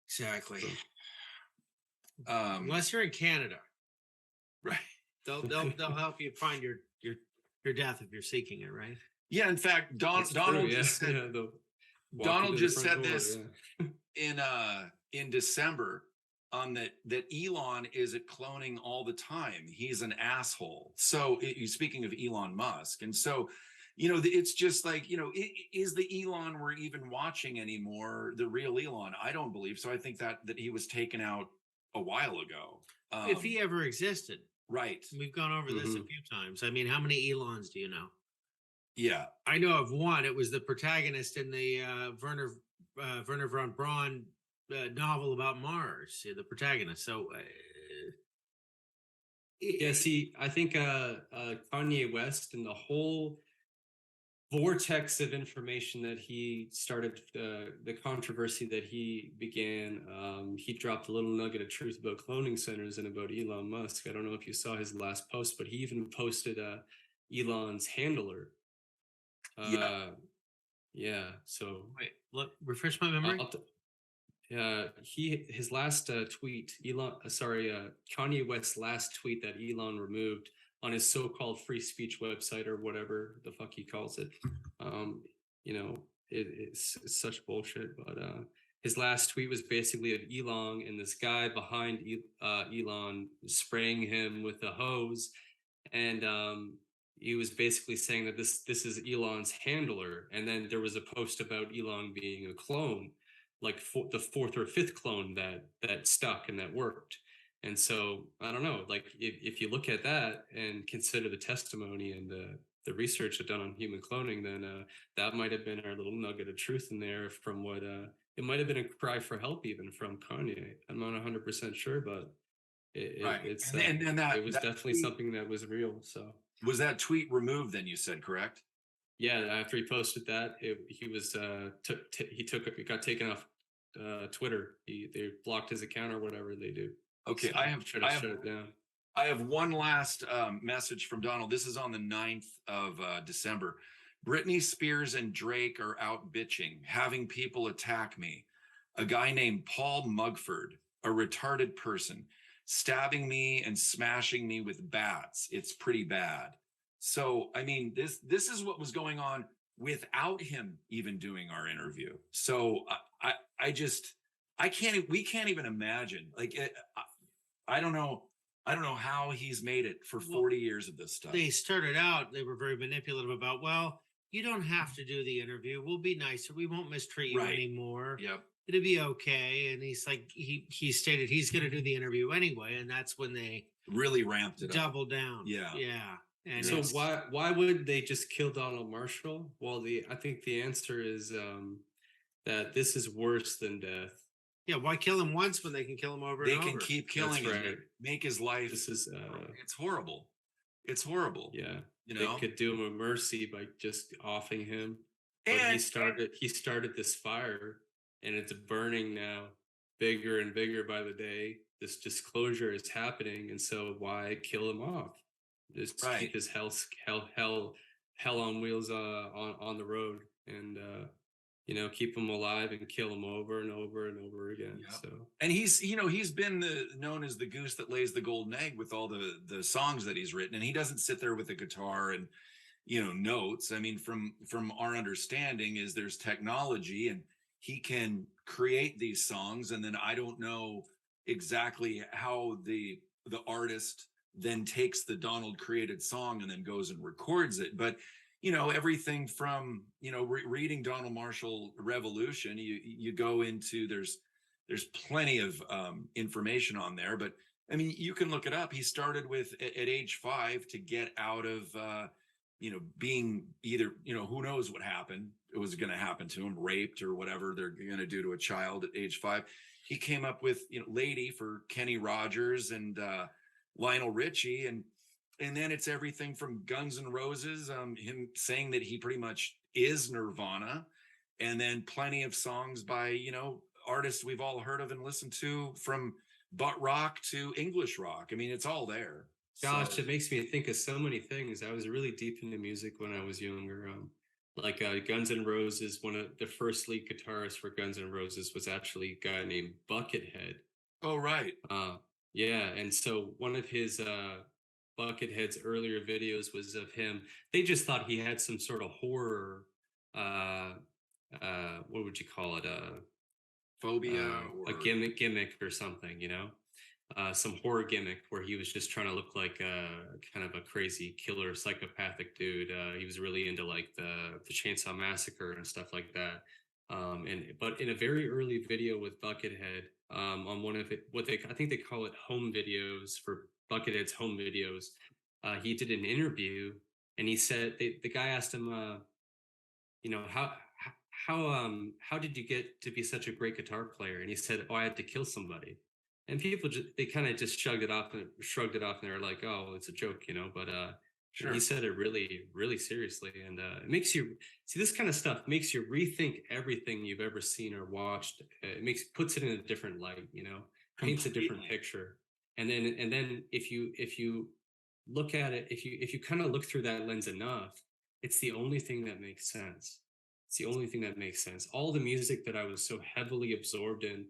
C: exactly. Unless you're in Canada,
A: right?
C: They'll help you find your death if you're seeking it, right?
A: Yeah. In fact, Donald just said, Donald just said this in December. That Elon is at cloning all the time. He's an asshole. So speaking of Elon Musk, and so it's just like, is the Elon we're even watching anymore the real Elon? I don't believe so. I think that he was taken out a while ago.
C: If he ever existed.
A: Right.
C: We've gone over this a few times. I mean, how many Elons do you know?
A: Yeah.
C: I know of one. It was the protagonist in the Werner von Braun novel about Mars, the protagonist. So,
B: Yeah, see, I think Kanye West and the whole vortex of information that he started, the controversy that he began, he dropped a little nugget of truth about cloning centers and about Elon Musk. I don't know if you saw his last post, but he even posted Elon's handler. Yeah. So
C: wait, look, refresh my memory.
B: His last tweet, Kanye West's last tweet that Elon removed on his so-called free speech website or whatever the fuck he calls it. It's such bullshit. But his last tweet was basically of Elon and this guy behind Elon spraying him with a hose, and he was basically saying that this is Elon's handler. And then there was a post about Elon being a clone, like the fourth or fifth clone that stuck and that worked. And so I don't know, like if you look at that and consider the testimony and the research done on human cloning, then that might have been our little nugget of truth in there from what it might have been a cry for help even from Kanye. I'm not 100% sure, but it was definitely something that was real. So
A: was that tweet removed then, you said, correct?
B: Yeah, after he posted that, it got taken off Twitter. They blocked his account or whatever they do.
A: Okay,
B: so I have shut it down.
A: I have one last message from Donald. This is on the 9th of December. Britney Spears and Drake are out bitching, having people attack me. A guy named Paul Mugford, a retarded person, stabbing me and smashing me with bats. It's pretty bad. So, I mean, this is what was going on without him even doing our interview. So we can't even imagine. Like, I don't know how he's made it for 40 years of this stuff.
C: They started out, they were very manipulative about, well, you don't have to do the interview. We'll be nicer. We won't mistreat you anymore.
A: Yep.
C: It'll be okay. And he's like, he stated he's going to do the interview anyway. And that's when they
A: really ramped it up.
C: Doubled down.
A: Yeah.
C: Yeah. And
B: so why would they just kill Donald Marshall? Well, I think the answer is that this is worse than death.
C: Yeah, why kill him once when they can kill him over
A: and
C: over?
A: They can keep killing him, make his life.
B: This is
A: it's horrible. It's horrible.
B: Yeah, they could do him a mercy by just offing him. But he started this fire, and it's burning now, bigger and bigger by the day. This disclosure is happening, and so why kill him off? Just keep his hell on wheels on the road, and keep him alive and kill him over and over and over again. Yep. So,
A: and he's been known as the goose that lays the golden egg with all the songs that he's written, and he doesn't sit there with a guitar and notes. I mean, from our understanding is there's technology and he can create these songs, and then I don't know exactly how the artist then takes the Donald created song and then goes and records it. But everything from reading Donald Marshall Revolution, you go into there's plenty of information on there. But I mean, you can look it up. He started with at age 5 to get out of being either who knows what happened. It was going to happen to him, raped or whatever they're going to do to a child at age 5. He came up with Lady for Kenny Rogers and Lionel Richie, and then it's everything from Guns N' Roses, him saying that he pretty much is Nirvana, and then plenty of songs by artists we've all heard of and listened to, from butt rock to English rock. I mean, it's all there.
B: Gosh, it makes me think of so many things. I was really deep into music when I was younger. Like Guns N' Roses, one of the first lead guitarists for Guns N' Roses was actually a guy named Buckethead.
A: Oh, right.
B: Yeah, and so one of his Buckethead's earlier videos was of him. They just thought he had some sort of horror, what would you call it?
A: Phobia,
B: a gimmick or something, some horror gimmick where he was just trying to look like a kind of a crazy killer psychopathic dude. He was really into like the Chainsaw Massacre and stuff like that. But in a very early video with Buckethead, on one of I think they call it home videos for Buckethead's home videos, he did an interview and he said the guy asked him, you know, how did you get to be such a great guitar player? And he said, oh, I had to kill somebody. And people they kind of just shrugged it off, and they're like, oh, it's a joke, you know. But
A: Sure.
B: he said it really, really seriously, and it makes you see this kind of stuff makes you rethink everything you've ever seen or watched. It puts it in a different light, you know, paints a different
A: Completely.
B: picture. And then if you look at it, if you kind of look through that lens enough, it's the only thing that makes sense. It's the only thing that makes sense. All the music that I was so heavily absorbed in,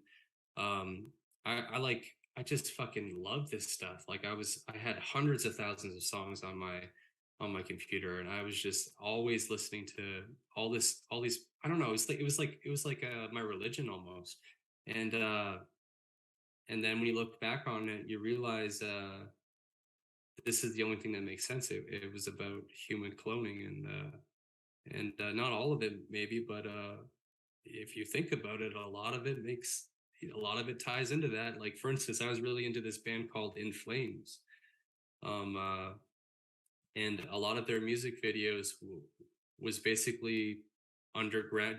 B: I just fucking love this stuff. Like I had hundreds of thousands of songs on my computer, and I was just always listening to all these. I don't know. It was like my religion almost. And then when you look back on it, you realize this is the only thing that makes sense. It was about human cloning, and not all of it maybe, but if you think about it, a lot of it ties into that. Like for instance, I was really into this band called In Flames, and a lot of their music videos was basically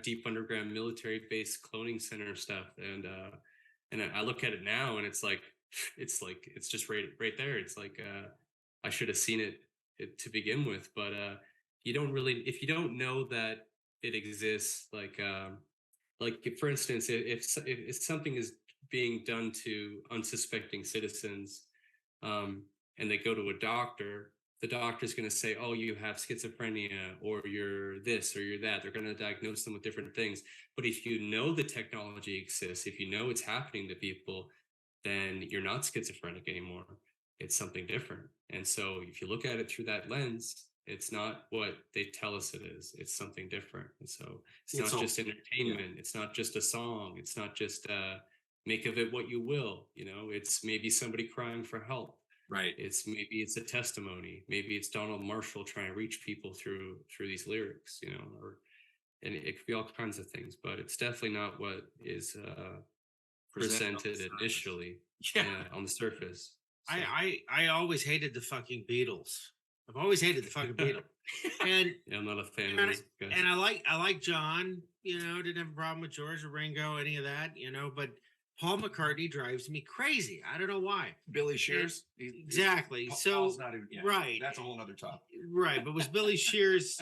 B: deep underground military based cloning center stuff. And I look at it now, and it's just right there. It's like I should have seen it to begin with, but you don't really, if you don't know that it exists, like if, for instance, if something is being done to unsuspecting citizens, and they go to a doctor, the doctor's going to say, oh, you have schizophrenia, or you're this, or you're that. They're going to diagnose them with different things. But if you know the technology exists, if you know it's happening to people, then you're not schizophrenic anymore. It's something different. And so if you look at it through that lens, it's not what they tell us it is. It's something different. And so it's not just entertainment. Yeah. It's not just a song. It's not just make of it what you will. You know, it's maybe somebody crying for help.
A: Right.
B: Maybe it's a testimony. Maybe it's Donald Marshall trying to reach people through these lyrics. You know, and it could be all kinds of things. But it's definitely not what is presented initially. Yeah, on the surface.
C: So. I always hated the fucking Beatles. I've always hated the fucking Beatles. And
B: yeah, I'm not a fan of those guys.
C: And I like John, you know, didn't have a problem with George or Ringo, any of that, you know, but Paul McCartney drives me crazy. I don't know why.
A: Billy Shears.
C: Exactly.
A: Paul's not even,
C: right.
A: That's a whole other topic.
C: Right. But was Billy Shears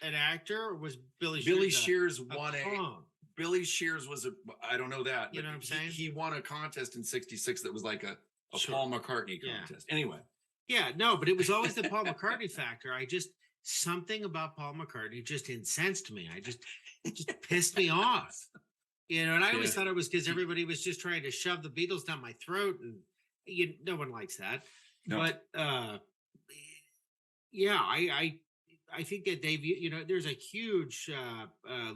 C: an actor, or was Billy
A: Shears won Billy Shears was I don't know that.
C: You know what I'm saying?
A: He won a contest in '66 that was like a
C: sure.
A: Paul McCartney contest. Yeah. Anyway.
C: Yeah, no, but it was always the Paul McCartney factor. Something about Paul McCartney just incensed me. It just pissed me off. You know, and I always thought it was because everybody was just trying to shove the Beatles down my throat, and no one likes that. No. But yeah, I think that they've, you know, there's a huge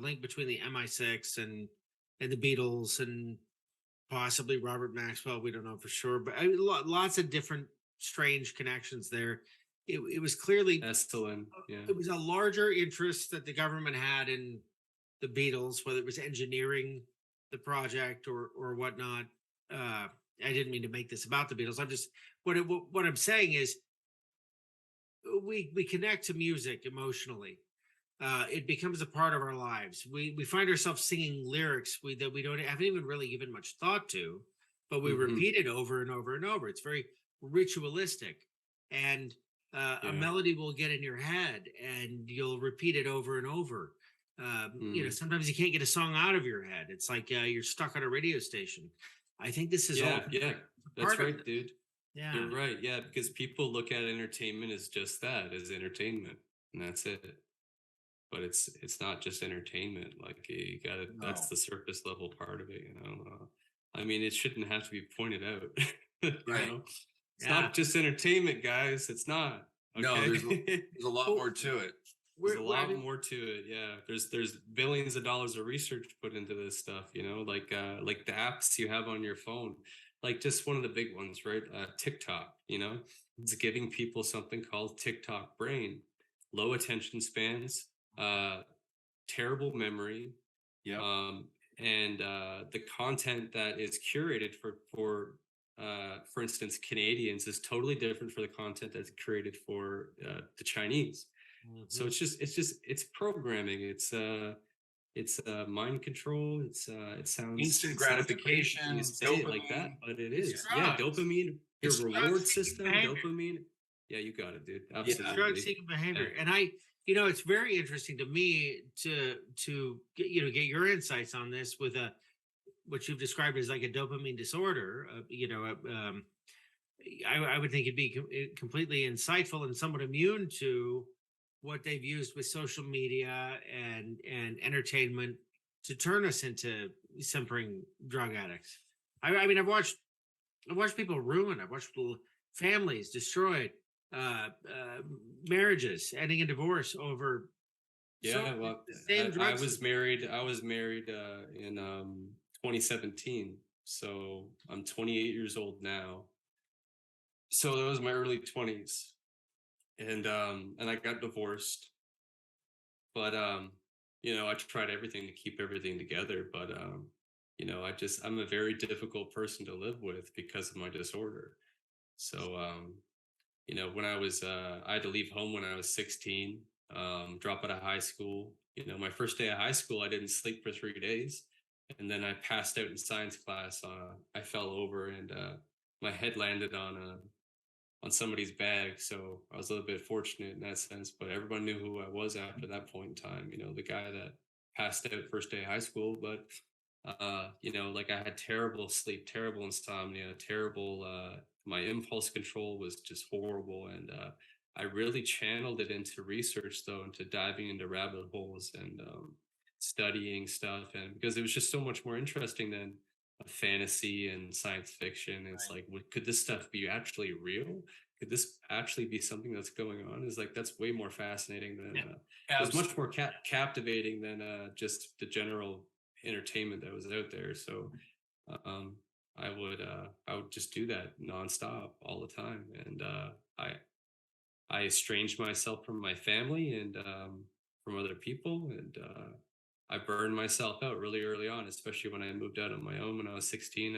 C: link between the MI6 and the Beatles, and possibly Robert Maxwell. We don't know for sure, but lots of different strange connections there. It was clearly
B: excellent. Yeah.
C: It was a larger interest that the government had in the Beatles, whether it was engineering the project or whatnot. I didn't mean to make this about the Beatles. I'm just what I'm saying is we connect to music emotionally. It becomes a part of our lives. We find ourselves singing lyrics that we haven't even really given much thought to, but we repeat it over and over and over. It's very ritualistic, and a melody will get in your head and you'll repeat it over and over. You know, sometimes you can't get a song out of your head. It's like you're stuck on a radio station. I think this is all
B: that's right, dude.
C: Yeah,
B: you're right. Yeah, because people look at entertainment as just that, as entertainment, and that's it. But it's not just entertainment. Like you gotta, that's the surface level part of it. You know, I mean, it shouldn't have to be pointed out.
A: Right.
B: Know? It's not just entertainment, guys. It's not. Okay?
A: No, there's a lot more to it.
B: There's a lot more to it. Yeah, there's billions of dollars of research put into this stuff. You know, like the apps you have on your phone. like just one of the big ones, right? TikTok, it's giving people something called TikTok brain, low attention spans, terrible memory,
A: Yep.
B: and the content that is curated for instance, Canadians is totally different for the content that's created for the Chinese. So it's programming. It's mind control. It sounds
A: Instant
B: crazy when
A: gratification,
B: you say it like that,
A: dopamine.
B: but it
A: It's
B: is. Yeah,
C: drugs.
B: dopamine, your
C: It's drug
B: reward
C: seeking
B: system,
C: behavior.
B: dopamine. Yeah, you got it, dude.
A: Yeah.
B: Absolutely.
C: Drug seeking behavior.
B: Yeah.
C: And it's very interesting to me to get your insights on this with what you've described as like a dopamine disorder. I would think it'd be completely insightful and somewhat immune to what they've used with social media and entertainment to turn us into simpering drug addicts. I mean, I've watched people ruined. I've watched families destroyed, marriages ending in divorce over.
B: Yeah, well,
C: the same
B: I
C: drugs.
B: was married. I was married in 2017, so I'm 28 years old now. So that was my early 20s, and I got divorced. But I tried everything to keep everything together. But I'm a very difficult person to live with because of my disorder. So when I had to leave home when I was 16, drop out of high school. My first day of high school, I didn't sleep for 3 days. And then I passed out in science class. I fell over and my head landed on somebody's bag. So I was a little bit fortunate in that sense, but everyone knew who I was after that point in time, the guy that passed out first day of high school. But, like I had terrible sleep, terrible insomnia, terrible, my impulse control was just horrible. And I really channeled it into research, though, into diving into rabbit holes and studying stuff. And because it was just so much more interesting than fantasy and science fiction. It's like, could this stuff be actually real? Could this actually be something that's going on? Is like, that's way more fascinating than it was much more captivating than just the general entertainment that was out there. So I would just do that nonstop all the time. And I estranged myself from my family and from other people. And I burned myself out really early on, especially when I moved out on my own when I was 16.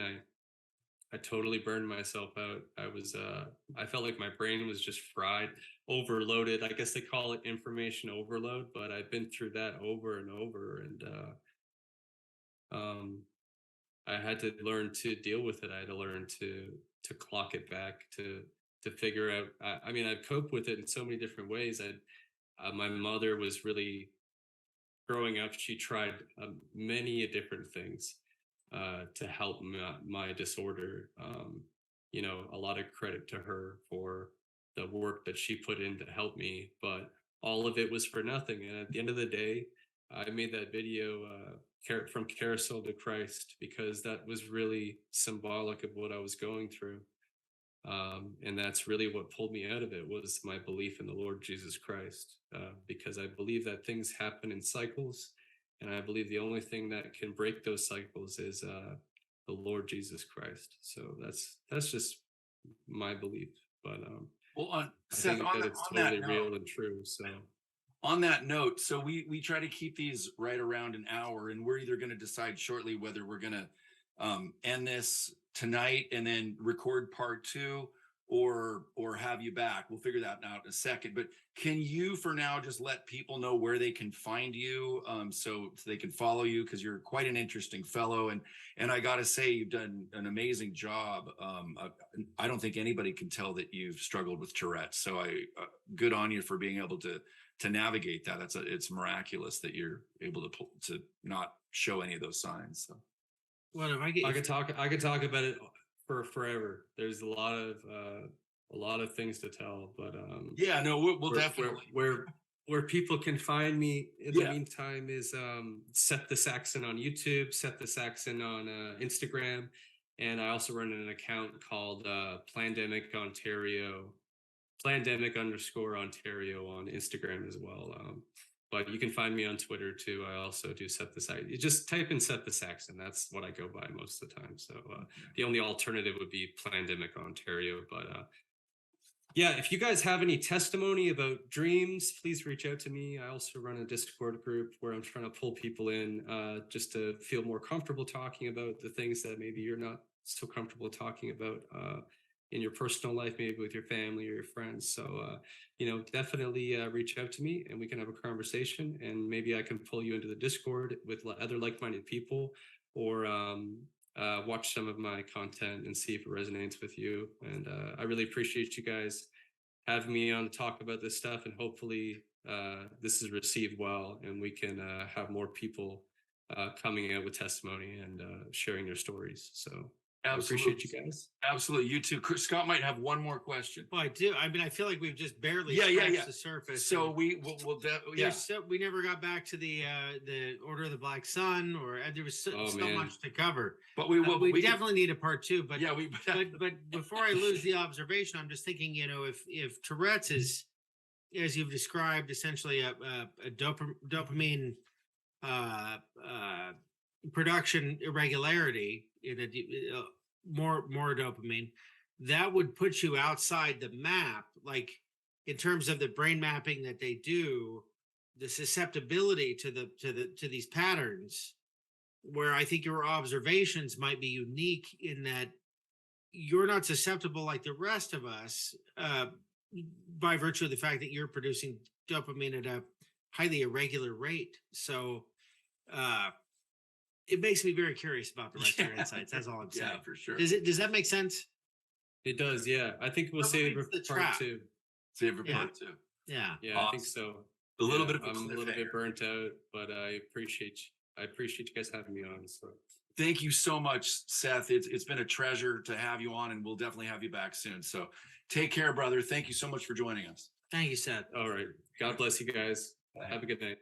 B: I totally burned myself out. I felt like my brain was just fried, overloaded. I guess they call it information overload, but I've been through that over and over. And I had to learn to deal with it. I had to learn to clock it back, to figure out. I mean, I've coped with it in so many different ways. My mother was really, growing up, she tried many different things to help my disorder. A lot of credit to her for the work that she put in to help me, but all of it was for nothing. And at the end of the day, I made that video from Carousel to Christ because that was really symbolic of what I was going through. And that's really what pulled me out of it, was my belief in the Lord Jesus Christ, because I believe that things happen in cycles, and I believe the only thing that can break those cycles is the Lord Jesus Christ. So that's just my belief. But I
A: Seth,
B: think that it's totally real and true. So
A: on that note, so we try to keep these right around an hour, and we're either going to decide shortly whether we're going to end this tonight and then record part 2 or have you back. We'll figure that out in a second. But can you for now just let people know where they can find you so they can follow you, because you're quite an interesting fellow, and I gotta say you've done an amazing job. I don't think anybody can tell that you've struggled with Tourette, so I good on you for being able to navigate that. It's miraculous that you're able to not show any of those signs. So
C: well, if
B: I could talk about it for forever. There's a lot of things to tell, but
A: yeah, no, we'll definitely
B: where people can find me in the meantime is Seth the Saxon on YouTube, Seth the Saxon on Instagram, and I also run an account called Plandemic Ontario, Plandemic _Ontario on Instagram as well. But you can find me on Twitter too. I also do Set the Saxon. You just type in Set the Saxon. That's what I go by most of the time. So the only alternative would be Plandemic Ontario. But yeah, if you guys have any testimony about dreams, please reach out to me. I also run a Discord group where I'm trying to pull people in just to feel more comfortable talking about the things that maybe you're not so comfortable talking about in your personal life, maybe with your family or your friends. So, definitely reach out to me and we can have a conversation, and maybe I can pull you into the Discord with other like-minded people, or watch some of my content and see if it resonates with you. And I really appreciate you guys having me on to talk about this stuff, and hopefully this is received well and we can have more people coming out with testimony and sharing their stories. So I appreciate you guys.
A: Absolutely. You too. Scott might have one more question.
C: Well, I do. I mean, I feel like we've just barely
A: Yeah,
C: scratched the surface.
A: So we
C: we never got back to the Order of the Black Sun, or there was so much to cover.
A: But we will.
C: We definitely need a part 2. But
A: yeah,
C: but before I lose the observation, I'm just thinking, if Tourette's is, as you've described, essentially a dopamine production irregularity, more dopamine, that would put you outside the map, like in terms of the brain mapping that they do, the susceptibility to these patterns, where I think your observations might be unique in that you're not susceptible like the rest of us, by virtue of the fact that you're producing dopamine at a highly irregular rate. So it makes me very curious about the rest of your insights. That's all I'm saying.
A: Yeah, for sure.
C: Does that make sense?
B: It does, yeah. I think we'll save it for part 2.
A: Save it for part 2.
C: Yeah.
B: Yeah,
A: awesome.
B: I think so.
A: A little bit of
B: I'm a little bit burnt out, but I appreciate you guys having me on. So
A: thank you so much, Seth. It's been a treasure to have you on, and we'll definitely have you back soon. So take care, brother. Thank you so much for joining us.
C: Thank you, Seth.
B: All right. God bless you guys.
A: Bye.
B: Have a good night.